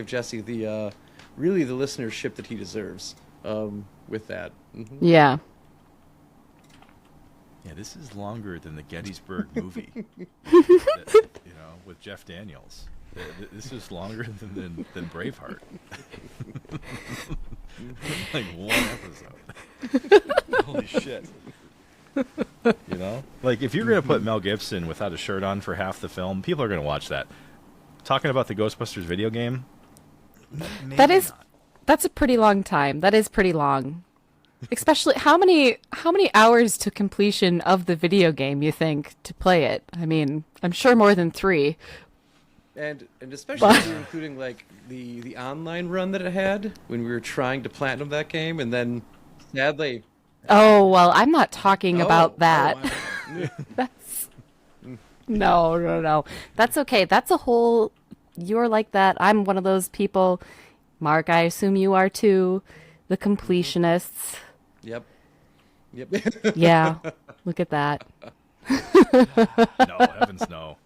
Jesse the really the listenership that he deserves. With that. Yeah. Yeah, this is longer than the Gettysburg movie. With Jeff Daniels. This is longer than Braveheart. Like one episode. Holy shit. Like if you're gonna put Mel Gibson without a shirt on for half the film, people are gonna watch that. Talking about the Ghostbusters video game. That's a pretty long time. That is pretty long. Especially how many hours to completion of the video game you think to play it? I mean, I'm sure more than 3. And especially if you're including like the online run that it had when we were trying to platinum that game, and then sadly. Oh well, I'm not talking about that. Wow. That's no. That's okay. That's a whole. You're like that. I'm one of those people. Mark, I assume you are too. The completionists. Yep. Yeah. Look at that. No, heavens no.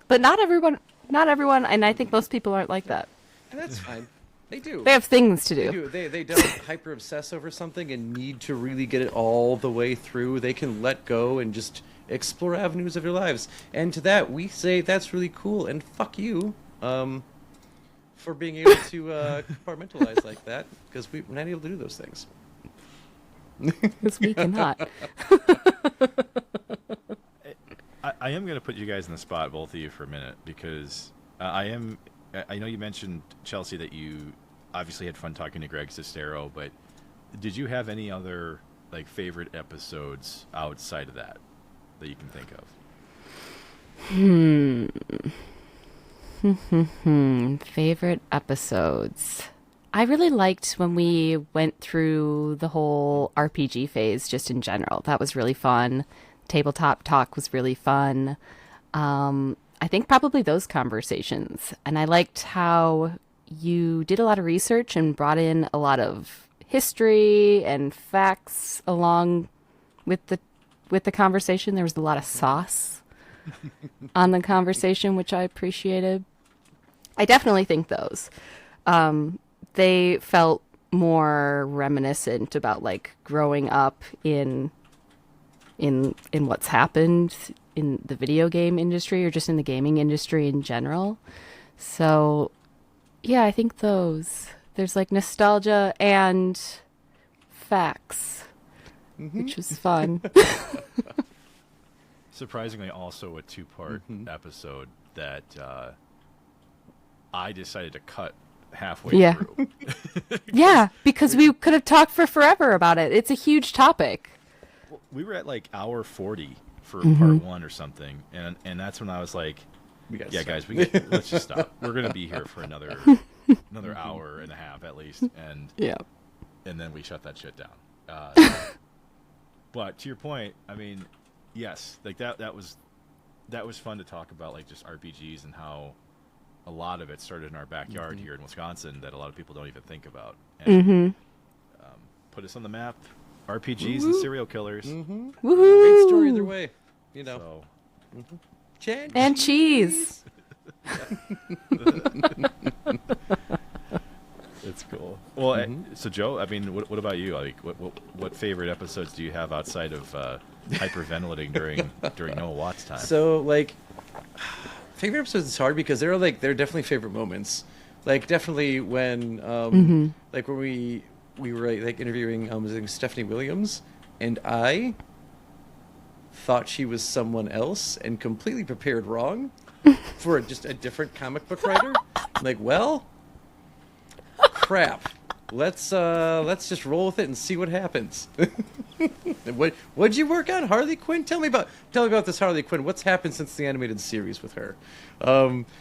But not everyone, and I think most people aren't like that. And that's fine. They do. They have things to do. They don't hyper obsess over something and need to really get it all the way through. They can let go and just explore avenues of their lives. And to that, we say that's really cool. And fuck you, for being able to compartmentalize like that, because we're not able to do those things. Because we cannot. I am going to put you guys in the spot, both of you, for a minute, because I know you mentioned, Chelsea, that you obviously had fun talking to Greg Sestero, but did you have any other like favorite episodes outside of that you can think of? Favorite episodes. I really liked when we went through the whole RPG phase just in general. That was really fun. Tabletop talk was really fun. I think probably those conversations. And I liked how you did a lot of research and brought in a lot of history and facts along with the conversation. There was a lot of sauce on the conversation, which I appreciated. I definitely think those. They felt more reminiscent about like growing up in what's happened in the video game industry or just in the gaming industry in general. So yeah, I think those. There's like nostalgia and facts, which was fun. Surprisingly, also a 2-part episode that I decided to cut halfway through. Yeah, because we could have talked for forever about it. It's a huge topic. We were at like hour 40 for part 1 or something, and that's when I was like, yeah, guys, let's just stop. We're gonna be here for another hour and a half at least, and then we shut that shit down. But to your point, I mean, Yes, like that was fun to talk about, like just RPGs and how a lot of it started in our backyard here in Wisconsin that a lot of people don't even think about. And, put us on the map. RPGs and serial killers. Woohoo! Great story either way. You know. So, And cheese. it's cool. Well, so Joe, I mean, what about you? Like, what favorite episodes do you have outside of hyperventilating during Noah Watts time? So like, favorite episodes is hard because they're definitely favorite moments. Like definitely when like when we were like interviewing I think Stephanie Williams, and I thought she was someone else and completely prepared wrong for just a different comic book writer. I'm like, well, crap. Let's just roll with it and see what happens. What'd you work on, Harley Quinn? Tell me about this Harley Quinn. What's happened since the animated series with her?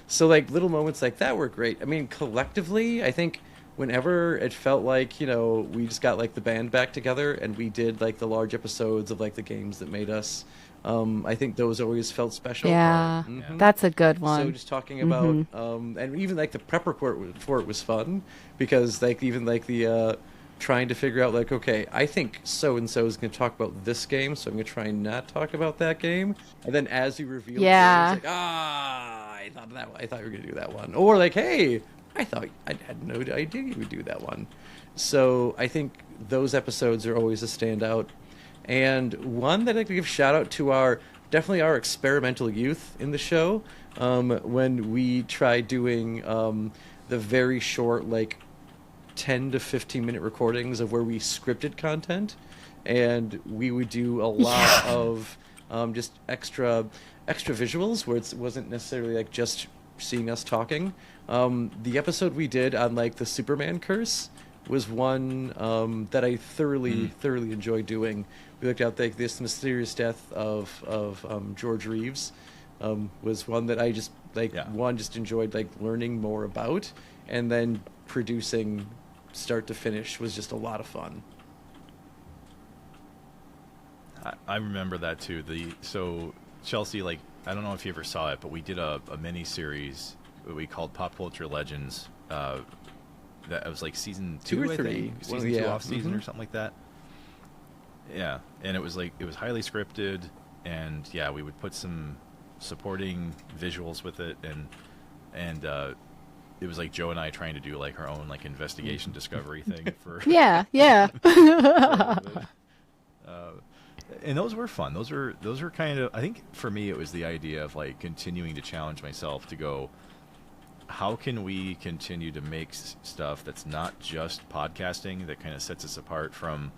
So like little moments like that were great. I mean, collectively, I think whenever it felt like, you know, we just got like the band back together and we did like the large episodes of like the games that made us, I think those always felt special. Yeah, that's a good So one. just talking about, and even like the prep report for it was fun because like even like the trying to figure out like, okay, I think so and so is going to talk about this game, so I'm going to try and not talk about that game. And then as you reveal, Yeah. it's like, I thought of that one. I thought you were going to do that one. Or like, hey, I thought I had no idea you would do that one. So I think those episodes are always a standout. And one that I could give shout out to our experimental youth in the show, when we tried doing the very short, like 10 to 15 minute recordings of where we scripted content, and we would do a lot of just extra visuals where it wasn't necessarily like just seeing us talking. The episode we did on like the Superman curse was one that I thoroughly enjoyed doing. We looked at like this mysterious death of George Reeves. Was one that I just just enjoyed like learning more about, and then producing start to finish was just a lot of fun. I remember that too. So Chelsea, like, I don't know if you ever saw it, but we did a mini series we called Pop Culture Legends. That was like season 2 or 3, I think. Season 2 off season or something like that. Yeah, and it was highly scripted, and yeah, we would put some supporting visuals with it, and it was like Joe and I trying to do like our own like investigation discovery thing for Yeah. and those were fun. Those were kind of, I think for me it was the idea of like continuing to challenge myself to go, how can we continue to make stuff that's not just podcasting, that kind of sets us apart from,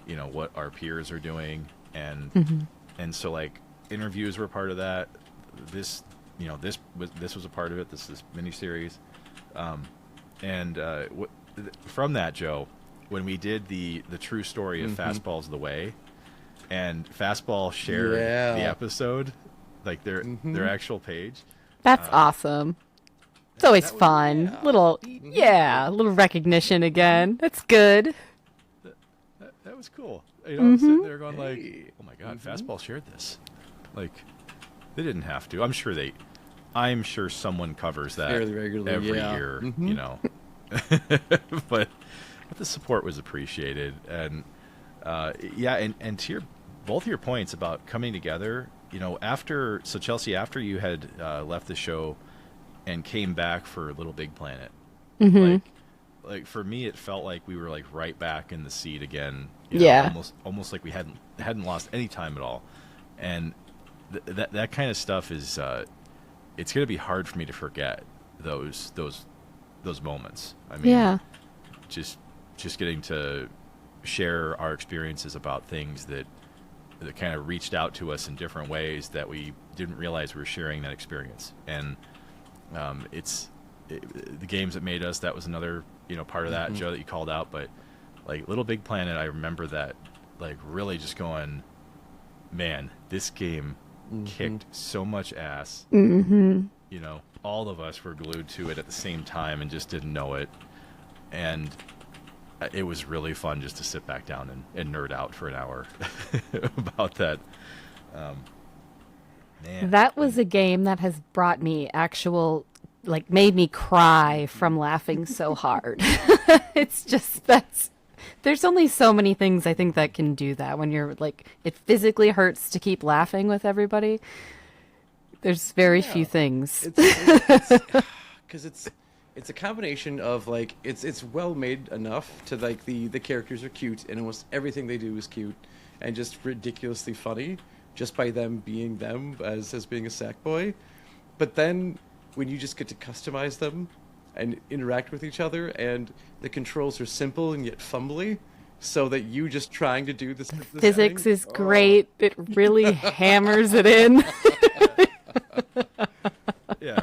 you know, what our peers are doing, and so like interviews were part of that. This was a part of it. This mini series, from that, Joe, when we did the true story of Fastball's the Way, and Fastball shared the episode, like their actual page. That's awesome. It's always fun. Little recognition again. That's good. That was cool. You know, I'm sitting there going like, oh my God, Fastball shared this. Like, they didn't have to. I'm sure someone covers that fairly regularly every year, you know. but the support was appreciated, and and to both of your points about coming together, you know, Chelsea, after you had left the show and came back for Little Big Planet, like for me, it felt like we were like right back in the seat again. You know, almost like we hadn't lost any time at all, and that kind of stuff is it's going to be hard for me to forget those moments. I mean, just getting to share our experiences about things that kind of reached out to us in different ways that we didn't realize we were sharing that experience. And the games that made us, that was another, you know, part of that, Joe, that you called out. But like Little Big Planet, I remember that like really just going, man, this game kicked so much ass. You know, all of us were glued to it at the same time and just didn't know it. And it was really fun just to sit back down and nerd out for an hour about that. Man, That was a game that has brought me made me cry from laughing so hard. It's just there's only so many things I think that can do that when you're like, it physically hurts to keep laughing with everybody. There's very few things. Because it's a combination of like it's well made enough to like the characters are cute and almost everything they do is cute and just ridiculously funny just by them being them as being a sack boy. But then when you just get to customize them and interact with each other, and the controls are simple and yet fumbly, so that you just trying to do this Physics thing, is great. It really hammers it in. yeah.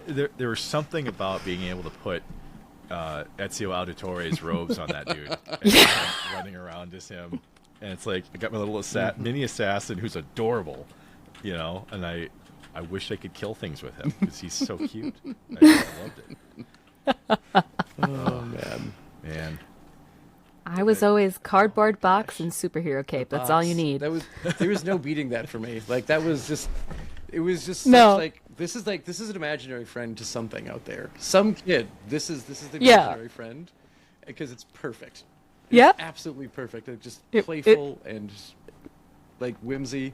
There was something about being able to put Ezio Auditore's robes on that dude and running around as him. And it's like, I got my little mini assassin who's adorable, you know, and I wish I could kill things with him because he's so cute. I loved it. Oh, man. Man. I was always cardboard box and superhero cape. That's all you need. There was no beating that for me. Like that was just, it was just No. such this is an imaginary friend to something out there. Some kid. This is the Yeah. imaginary friend, because it's perfect. Yep. Absolutely perfect. It's just It- playful and just, like whimsy.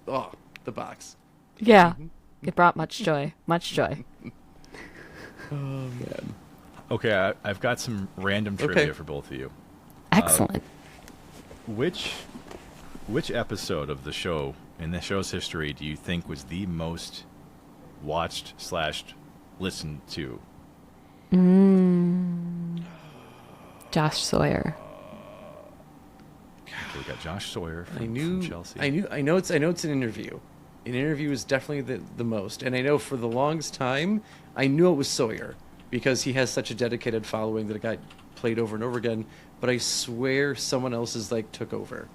Oh, the box. Yeah. It brought much joy. Much joy. Oh man. Okay, I've got some random trivia for both of you. Excellent. Which episode of the show in the show's history do you think was the most watched / listened to? Josh Sawyer. Okay, we got Josh Sawyer from, I knew. from Chelsea. I know it's an interview. An interview is definitely the most, and I know for the longest time I knew it was Sawyer because he has such a dedicated following that it got played over and over again. But I swear someone else's like took over,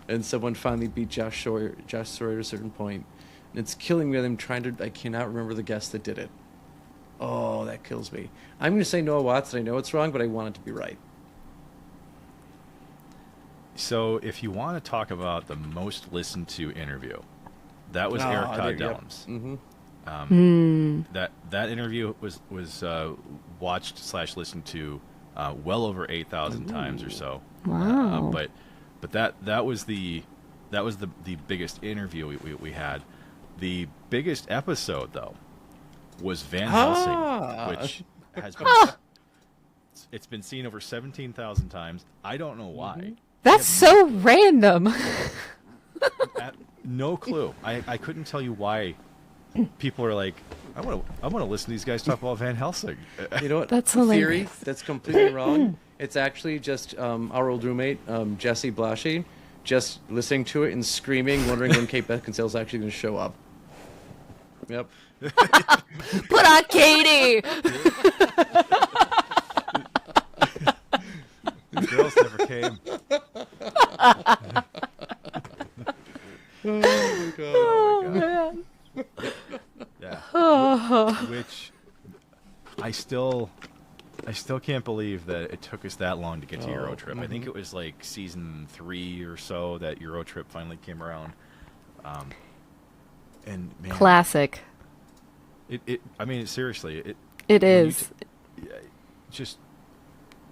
and someone finally beat Josh Sawyer at a certain point, and it's killing me that I'm trying to. I cannot remember the guest that did it. Oh, that kills me. I'm going to say Noah Watson. I know it's wrong, but I want it to be right. So, if you want to talk about the most listened to interview, that was Eric Todd Dellums. Mm-hmm. That interview was watched / listened to well over 8,000 times or so. Wow. But that was the biggest interview we had. The biggest episode though was Van Helsing, which has been it's been seen over 17,000 times. I don't know why. That's so random. No clue. I couldn't tell you why people are like, I want to listen to these guys talk about Van Helsing. You know what? That's Theory hilarious. that's completely wrong. It's actually just our old roommate, Jesse Blashy, just listening to it and screaming, wondering when Kate Beckinsale's actually going to show up. Yep. Put on Katie. The girls never came. Oh my god. Oh, man. Yeah. Which I still can't believe that it took us that long to get to Eurotrip. I think it was like season 3 or so that Eurotrip finally came around. And man, Classic. I mean, seriously, It is. just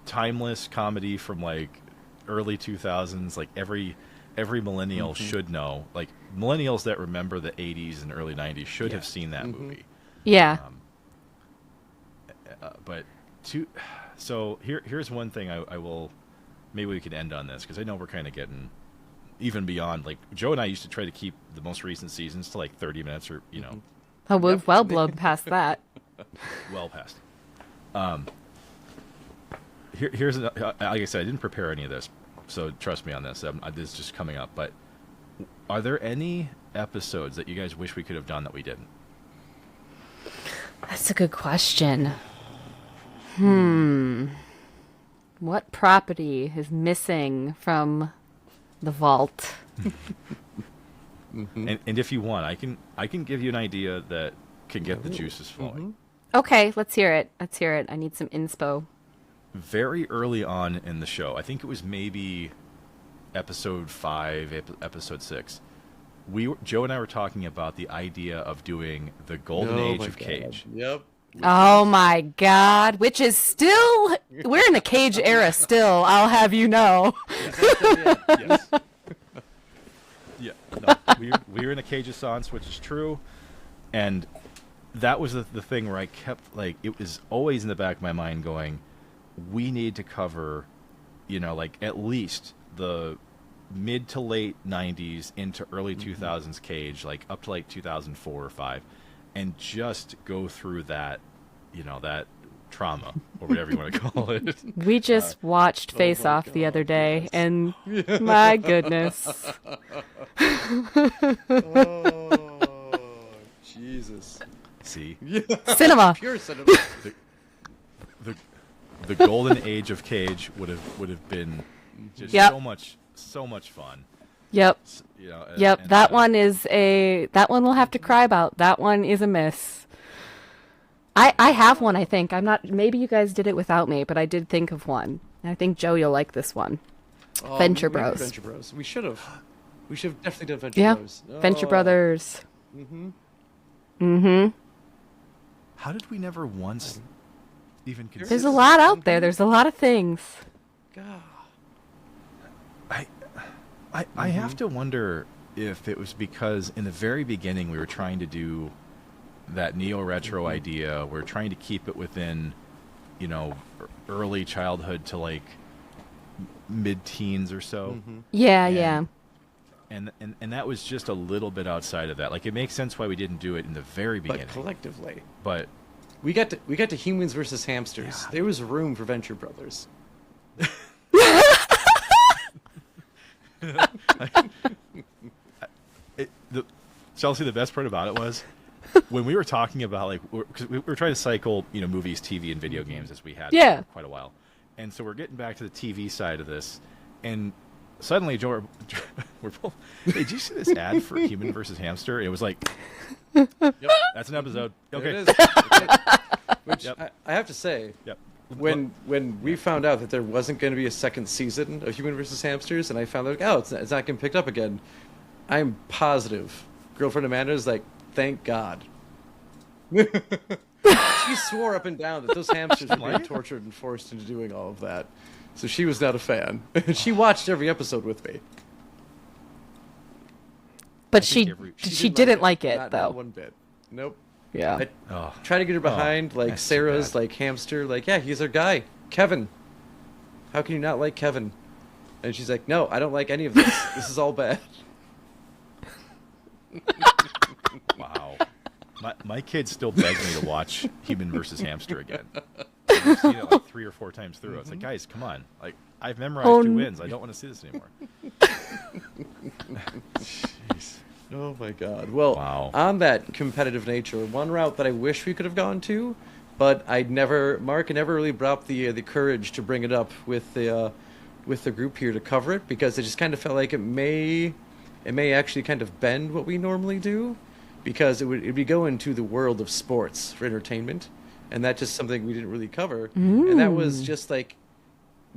timeless comedy from like early 2000s. Like every millennial should know. Like millennials that remember the 80s and early 90s should have seen that movie. Yeah. So here's one thing I will, maybe we could end on this because I know we're kind of getting even beyond, like Joe and I used to try to keep the most recent seasons to like 30 minutes or Oh, we've well blown past that. well past. Here's like I said, I didn't prepare any of this, so trust me on this. This is just coming up. But are there any episodes that you guys wish we could have done that we didn't? That's a good question. What property is missing from the vault? And if you want, I can give you an idea that can get the juices flowing. Okay, let's hear it. Let's hear it. I need some inspo. Very early on in the show, I think it was maybe episode 5, episode 6, Joe and I were talking about the idea of doing the golden age my of God. Cage. Yep. Oh my God! Which is still, we're in the Cage era still. I'll have you know. Yes. Yeah. No, we were in a Cage Assance, which is true, and that was the thing where I kept, like, it was always in the back of my mind going, we need to cover, like, at least the mid to late 90s into early 2000s Cage, like up to like 2004 or 5, and just go through that, that trauma or whatever you want to call it. We just watched Face Off the other day, and my goodness. Oh, Jesus. See, Cinema. Pure cinema. the golden age of Cage would have been just Yep. so much fun. Yep. And That one we'll have to cry about. That one is a miss. I have one, I think. I'm not, maybe you guys did it without me, but I did think of one. And I think, Joe, you'll like this one. Venture we did Bros. Venture Bros. We should have definitely done Venture Yeah. Bros. Venture Oh. Brothers. How did we never once even consider? There's a lot out there. There's a lot of things. God. I have to wonder if it was because in the very beginning we were trying to do that neo-retro idea. We're trying to keep it within, early childhood to like mid-teens or so. Yeah, And- yeah. And that was just a little bit outside of that. Like, it makes sense why we didn't do it in the very beginning. But collectively, But we got to humans versus hamsters. Yeah. There was room for Venture Brothers. Chelsea, the best part about it was when we were talking about, like, because we were trying to cycle, movies, TV, and video games as we had Yeah. for quite a while. And so we're getting back to the TV side of this. And suddenly, Joe, we're both, hey, did you see this ad for Human versus Hamster? It was like, Yep. that's an episode. Okay. There it is. Which Yep. I have to say, Yep. when we found out that there wasn't going to be a second season of Human versus Hamsters, and I found out, it's not getting picked up again, I'm positive girlfriend Amanda is like, thank God. She swore up and down that those hamsters were being tortured and forced into doing all of that. So she was not a fan. She watched every episode with me. But think she didn't like it, Not though. one bit. Nope. Yeah. I Oh, tried to get her behind, like, that's too Sarah's, bad. like, hamster. Like, yeah, he's our guy. Kevin. How can you not like Kevin? And she's like, no, I don't like any of this. This is all bad. wow. My kids still beg me to watch Human versus Hamster again. I've seen it like 3 or 4 times through. It's like, guys, come on. Like, I've memorized 2 wins. I don't want to see this anymore. Jeez. Oh my God. Well, Wow. on that competitive nature, one route that I wish we could have gone to, but Mark never really brought up the courage to bring it up with the group here to cover it, because it just kind of felt like it may actually kind of bend what we normally do, because it'd be going to the world of sports for entertainment, and that's just something we didn't really cover. And that was just like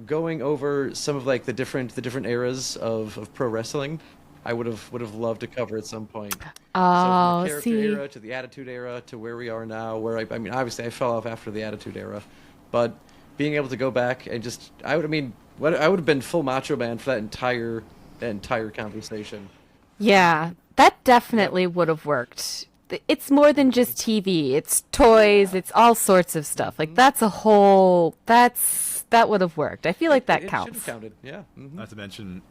going over some of like the different eras of pro wrestling. I would have loved to cover at some point. So from Oh, the character see. era to the attitude era to where we are now, where I mean, obviously I fell off after the attitude era, but being able to go back and just, I would have been full Macho Man for that entire conversation. Yeah, that definitely would have worked. It's more than just TV. It's toys. It's all sorts of stuff. Like, that would have worked. I feel like that It counts. should have counted, yeah. Not to mention,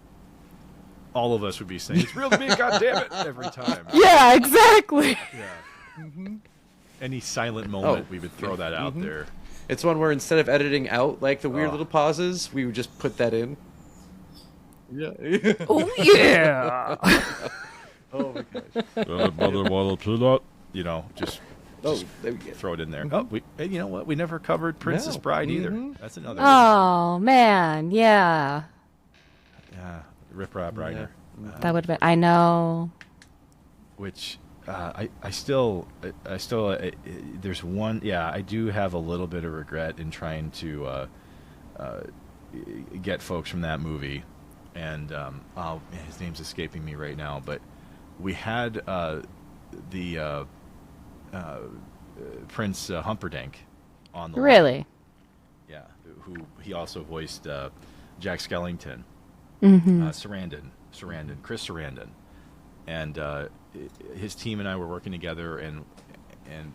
all of us would be saying, it's real to me, goddammit, every time. Yeah, exactly. Yeah. Any silent moment, Oh. we would throw that out there. It's one where instead of editing out like the weird Oh. little pauses, we would just put that in. Yeah. Oh, yeah. Oh my gosh. Mother wanted to not, just Oh, there we go. throw it in there. Oh, and you know what? We never covered Princess No. Bride either. That's another. Oh, man. Yeah. Yeah, Rip Rap Reiner. That would have been. I know. Which I still there's one. Yeah, I do have a little bit of regret in trying to get folks from that movie and oh man, his name's escaping me right now, but we had the Prince Humperdinck on the line. Really? Yeah, who he also voiced Jack Skellington, Sarandon, Chris Sarandon, and his team and I were working together, and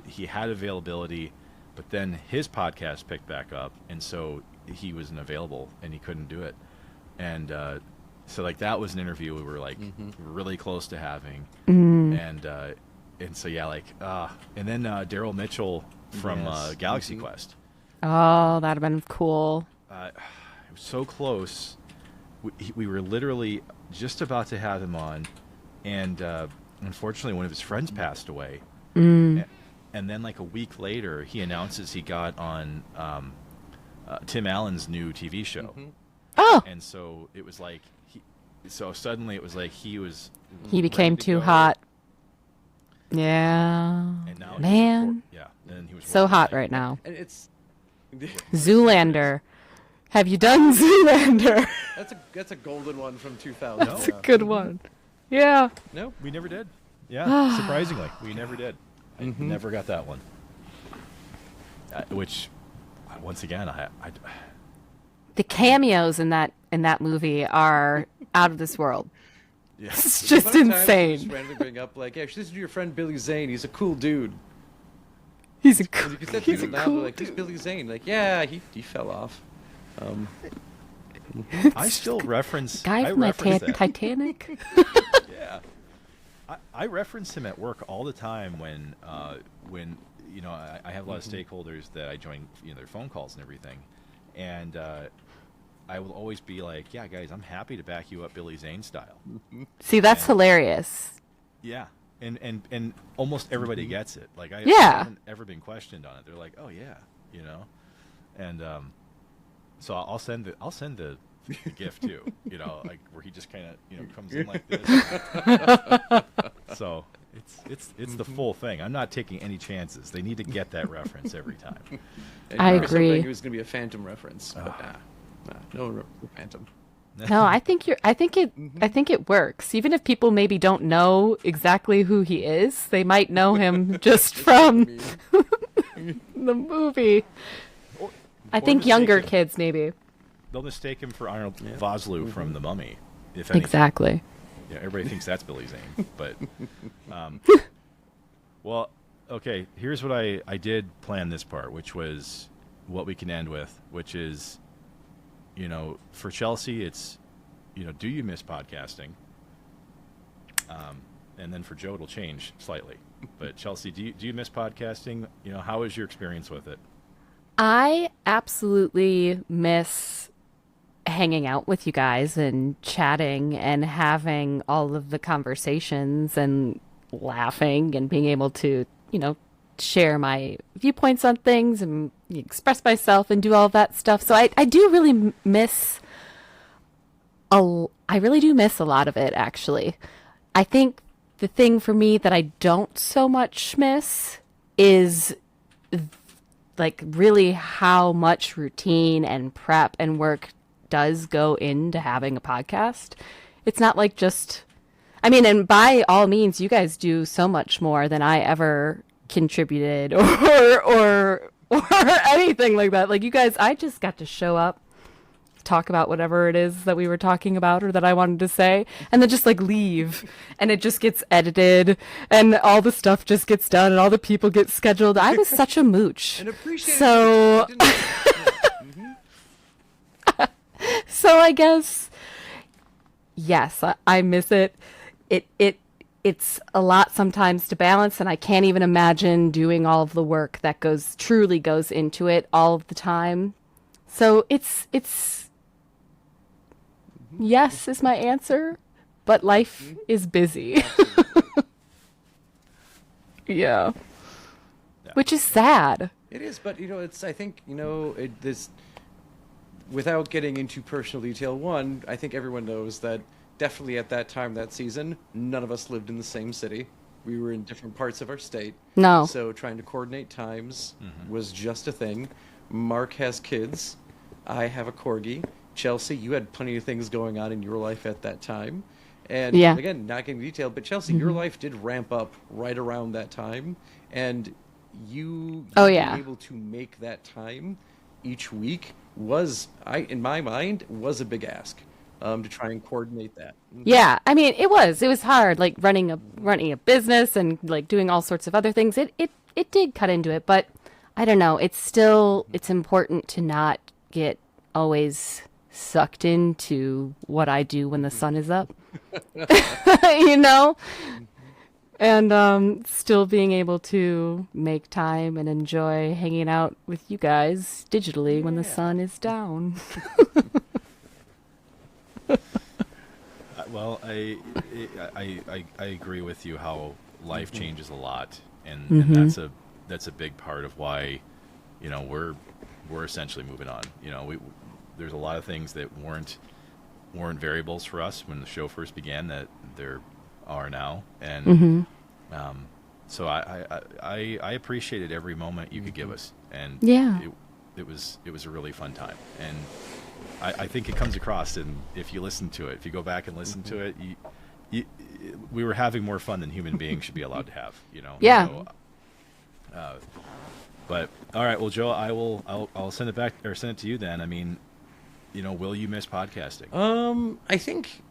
he had availability, but then his podcast picked back up, and so he wasn't available, and he couldn't do it, and so like that was an interview we were like really close to having, and so yeah, like and then Daryl Mitchell from Galaxy Quest. Oh, that'd have been cool. It was so close. We were literally just about to have him on, and unfortunately, one of his friends passed away. And then, like a week later, he announces he got on Tim Allen's new TV show. Oh, And so it was like, suddenly it was like he became ready to too go. hot. Yeah, And now man, and he was so working hot night. right now. And it's Zoolander. Have you done Zoolander? that's a golden one from 2000. That's a good one. Yeah. No, We never did. Yeah, surprisingly, we never did. I never got that one. Which, once again, I The cameos in that movie are out of this world. yeah. It's just What a time to insane. Just randomly bring up like, yeah, this is your friend Billy Zane. He's a cool dude. He's a You cool, can set he's a people down, cool they're like, he's Billy Zane. Like, yeah, he fell off. I still reference guy I from reference that. Titanic. Yeah, I reference him at work all the time when you know I have a lot of stakeholders that I join, you know, their phone calls and everything, and I will always be like, yeah, guys, I'm happy to back you up Billy Zane style. See, that's hilarious. Yeah, and almost everybody gets it. Like I haven't ever been questioned on it. They're like, oh yeah, you know, and so I'll send the gift too, you know, like where he just kind of, you know, comes in like this. So it's the full thing. I'm not taking any chances. They need to get that reference every time. And I you were so agree. thinking it was going to be a Phantom reference, but no Phantom. No, I think it works. Even if people maybe don't know exactly who he is, they might know him just from the movie. I think younger mistaken. kids maybe. They'll mistake him for Arnold Vosloo from The Mummy. If anything. Exactly. Yeah, everybody thinks that's Billy Zane, but well, okay. Here's what I did plan this part, which was what we can end with, which is, you know, for Chelsea, it's, you know, do you miss podcasting? And then for Joe, it'll change slightly. But Chelsea, do you miss podcasting? You know, how is your experience with it? I absolutely miss hanging out with you guys and chatting and having all of the conversations and laughing and being able to, you know, share my viewpoints on things and express myself and do all of that stuff. So I do really miss I really do miss a lot of it, actually. I think the thing for me that I don't so much miss is like really how much routine and prep and work does go into having a podcast. It's not like just, I mean, and by all means, you guys do so much more than I ever contributed or anything like that. Like you guys, I just got to show up, talk about whatever it is that we were talking about or that I wanted to say, and then just like leave, and it just gets edited and all the stuff just gets done and all the people get scheduled. I was such a mooch. And appreciate So so I guess yes, I miss it. It's a lot sometimes to balance, and I can't even imagine doing all of the work that truly goes into it all of the time. So it's yes is my answer, but life is busy. Yeah. Which is sad. It is, but I think this. Without getting into personal detail, one, I think everyone knows that definitely at that time that season, none of us lived in the same city. We were in different parts of our state. No. So trying to coordinate times was just a thing. Mark has kids. I have a corgi. Chelsea, you had plenty of things going on in your life at that time. And Yeah. again, not getting detailed, but Chelsea, your life did ramp up right around that time. And you Oh, being yeah. able to make that time each week was, in my mind, was a big ask to try and coordinate that. Yeah, I mean, it was hard, like running a business and like doing all sorts of other things. It did cut into it, but I don't know. It's important to not get always sucked into what I do when the sun is up. You know? And still being able to make time and enjoy hanging out with you guys digitally when the sun is down. Well, I agree with you how life changes a lot, and that's a big part of why, you know, we're essentially moving on. You know, there's a lot of things that weren't variables for us when the show first began that there are now, and so I appreciated every moment you could give us, and Yeah. it was a really fun time, and I think it comes across, and if you listen to it, if you go back and listen to it, we were having more fun than human beings should be allowed to have, you know. Yeah. So, but all right, well, Joe, I'll send it back or send it to you then. I mean, you know, will you miss podcasting? I think,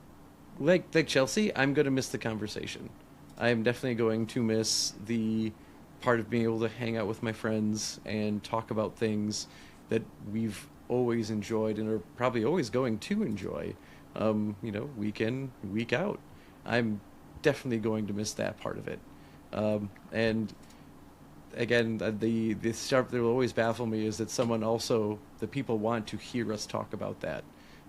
like Chelsea, I'm going to miss the conversation. I'm definitely going to miss the part of being able to hang out with my friends and talk about things that we've always enjoyed and are probably always going to enjoy, you know, week in, week out. I'm definitely going to miss that part of it. And again, the stuff that will always baffle me is that the people want to hear us talk about that.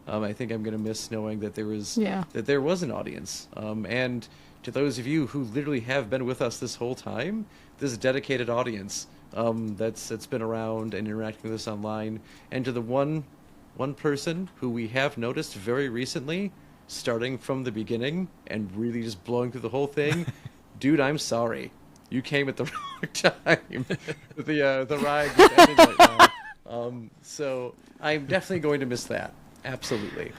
I think I'm going to miss knowing that there was an audience. And to those of you who literally have been with us this whole time, this dedicated audience that's been around and interacting with us online, and to the one person who we have noticed very recently, starting from the beginning and really just blowing through the whole thing, dude, I'm sorry. You came at the wrong time. The ride is ending right now. So I'm definitely going to miss that. Absolutely.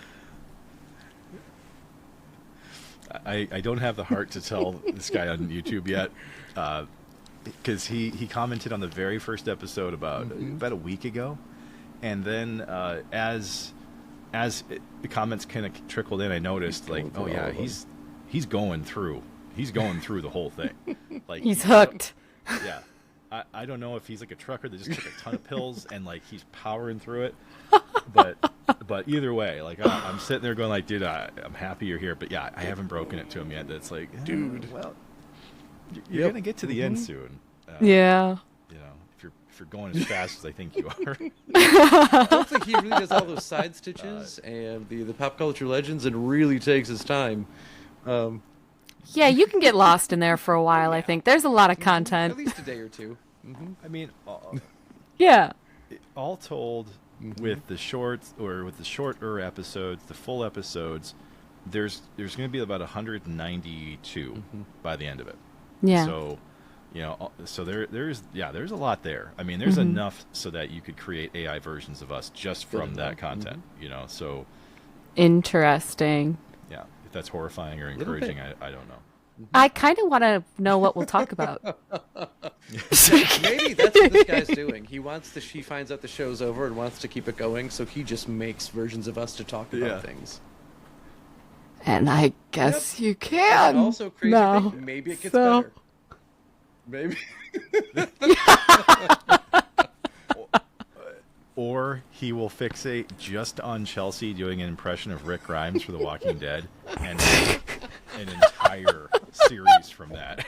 I don't have the heart to tell this guy on YouTube yet, because he commented on the very first episode about a week ago, and then as the comments kind of trickled in, I noticed like, oh yeah, he's going through the whole thing, like He's hooked. Yeah. I don't know if he's like a trucker that just took a ton of pills and like he's powering through it, but either way, like I'm sitting there going like, dude, I'm happy you're here, but yeah, I haven't broken it to him yet. That's like, dude, well, you're gonna get to the end soon. Yeah. You know, if you're going as fast as I think you are. I don't think he really does all those side stitches and the pop culture legends and really takes his time. Yeah, you can get lost in there for a while, I think. There's a lot of content. At least a day or two. I mean, Yeah. all told, with the shorts or with the shorter episodes, the full episodes, there's going to be about 192 by the end of it. Yeah. So, you know, so there's a lot there. I mean, there's enough so that you could create AI versions of us just from that content. You know, so Interesting. yeah, if that's horrifying or encouraging, I don't know. I kind of want to know what we'll talk about. Maybe that's what this guy's doing. He finds out the show's over and wants to keep it going, so he just makes versions of us to talk about things. And I guess you can. And also crazy thing, maybe it gets better. Maybe. Or he will fixate just on Chelsea doing an impression of Rick Grimes for The Walking Dead and an entire series from that.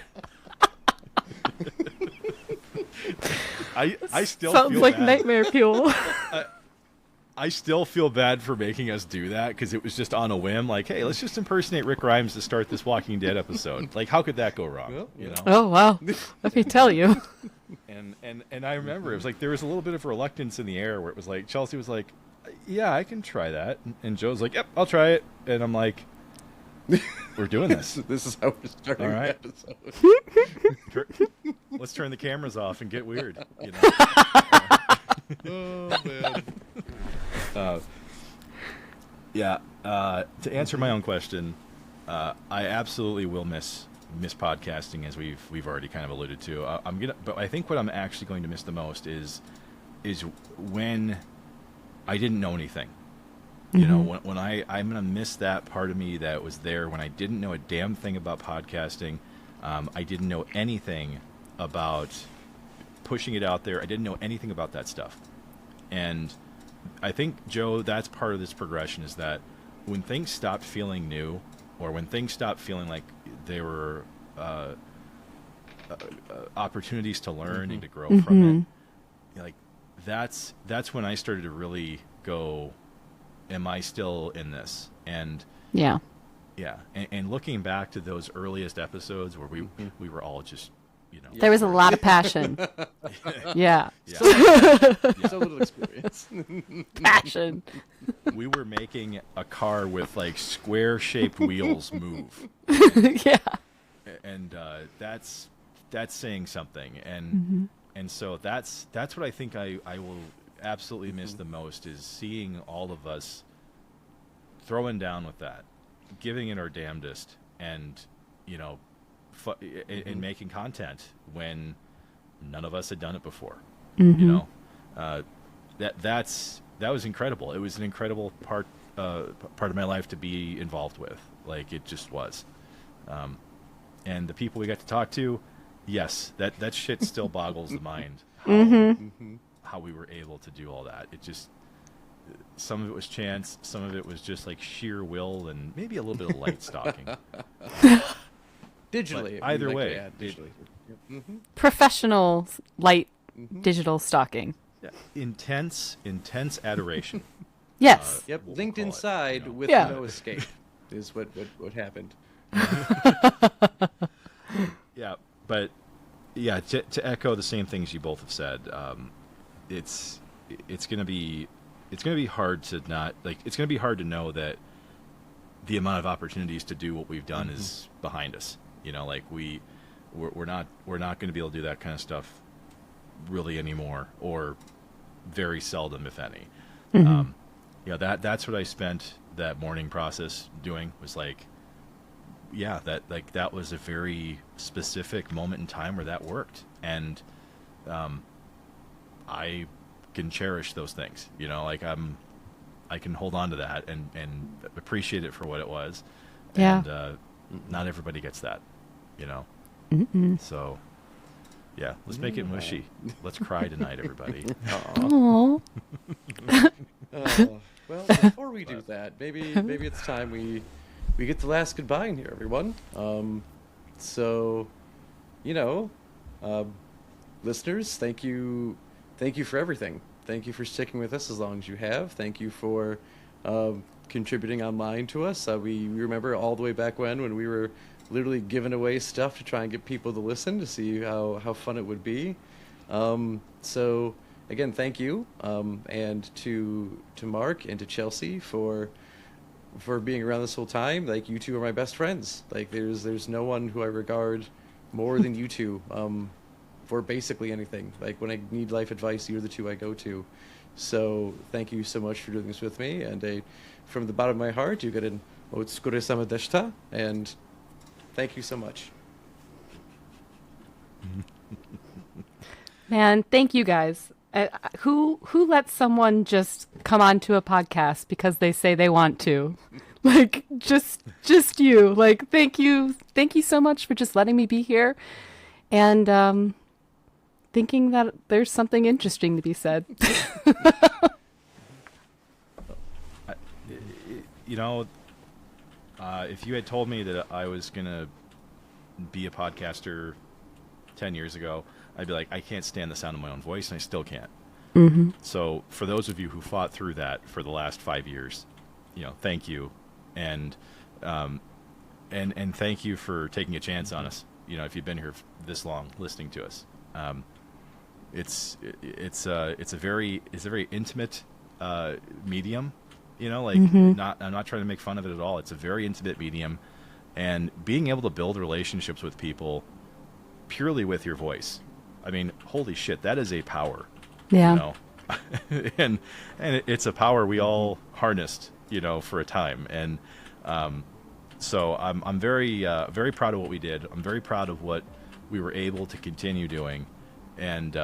I still Sounds feel like bad. nightmare fuel. I still feel bad for making us do that because it was just on a whim. Like, hey, let's just impersonate Rick Grimes to start this Walking Dead episode. Like, how could that go wrong? You know? Oh, wow. Let me tell you. And I remember it was like there was a little bit of reluctance in the air where it was like Chelsea was like, yeah, I can try that, and Joe's like, yep, I'll try it, and I'm like, we're doing this. This is how we're starting All right. the episode. Let's turn the cameras off and get weird. You know? Oh man. Yeah. To answer my own question, I absolutely will miss podcasting, as we've already kind of alluded to. But I think what I'm actually going to miss the most is when I didn't know anything. You know, when I'm going to miss that part of me that was there when I didn't know a damn thing about podcasting. I didn't know anything about pushing it out there. I didn't know anything about that stuff. And I think, Joe, that's part of this progression, is that when things stopped feeling new, or when things stopped feeling like they were opportunities to learn and to grow from it, like that's when I started to really go, am I still in this? And Yeah. And looking back to those earliest episodes where we were all just, you know, There was a lot of passion. Yeah. So little experience. Passion. we were making a car with like square-shaped wheels move, Yeah. and that's saying something. And so that's what I think I will absolutely miss the most, is seeing all of us throwing down with that, giving it our damnedest, and you know, and making content when none of us had done it before. You know, that was incredible. It was an incredible part of my life to be involved with. Like, it just was. And the people we got to talk to, yes, that shit still boggles the mind. How we were able to do all that. It just, some of it was chance, some of it was just like sheer will, and maybe a little bit of light stalking. Digitally. But either we like way, to add digitally. Professional light digital stalking. Intense adoration. Yes. Yep, We'll linked call it, inside you know. with Yeah. no escape is what happened. Yeah, but yeah, to echo the same things you both have said, it's gonna be hard to not, like, it's gonna be hard to know that the amount of opportunities to do what we've done is behind us. You know, like we're not going to be able to do that kind of stuff really anymore, or very seldom, if any. You know, that's what I spent that morning process doing, was like, yeah, that was a very specific moment in time where that worked, and I can cherish those things. You know, like I can hold on to that and appreciate it for what it was. Yeah. And not everybody gets that, you know. So yeah, let's make it mushy. Let's cry tonight, everybody. Oh. Well, before we do that, maybe it's time we get the last goodbye in here, everyone. So, you know, listeners, thank you for everything. Thank you for sticking with us as long as you have. Thank you for contributing online to us. We remember all the way back when we were literally giving away stuff to try and get people to listen, to see how fun it would be. So again, thank you, and to Mark and to Chelsea for being around this whole time. Like, you two are my best friends. Like, there's no one who I regard more than you two. For basically anything. Like, when I need life advice, you're the two I go to. So thank you so much for doing this with me. And from the bottom of my heart, you get an Otsukure-sama deshita, and thank you so much. Man, thank you guys. Who lets someone just come onto a podcast because they say they want to? Like, just you. Like, thank you so much for just letting me be here, and thinking that there's something interesting to be said. You know, if you had told me that I was going to be a podcaster 10 years ago, I'd be like, I can't stand the sound of my own voice, and I still can't. So for those of you who fought through that for the last 5 years, you know, thank you. And thank you for taking a chance on us. You know, if you've been here this long listening to us. It's a very intimate medium, you know, like I'm not trying to make fun of it at all. It's a very intimate medium, and being able to build relationships with people purely with your voice. I mean, holy shit, that is a power. Yeah. You know? and it's a power we all harnessed you know, for a time. And so I'm very very proud of what we did. I'm very proud of what we were able to continue doing, and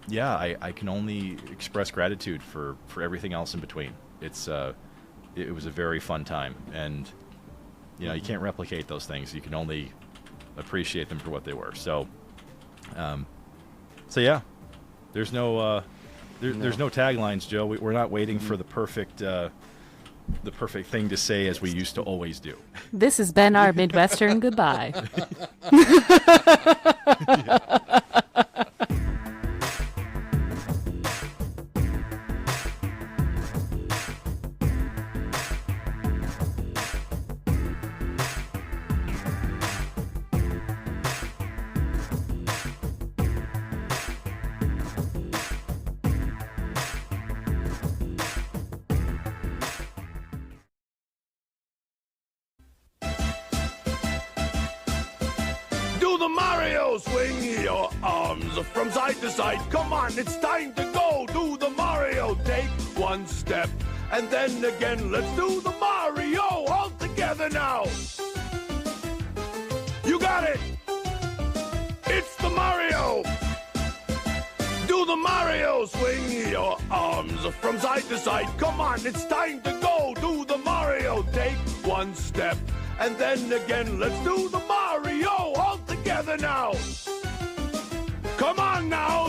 yeah, I can only express gratitude for everything else in between. It was a very fun time, and you know, you can't replicate those things. You can only appreciate them for what they were. So so yeah, there's no there's no taglines, Joe. We're not waiting for the perfect thing to say, as we used to always do. This has been our Midwestern goodbye. Do the Mario, swing your arms from side to side. Come on, it's time to go. Do the Mario, take one step and then again. Let's do the Mario all together now. You got it. It's the Mario. Do the Mario, swing your arms from side to side. Come on, it's time to go. Do the Mario, take one step and then again. Let's do the Mario all together now. Come on now,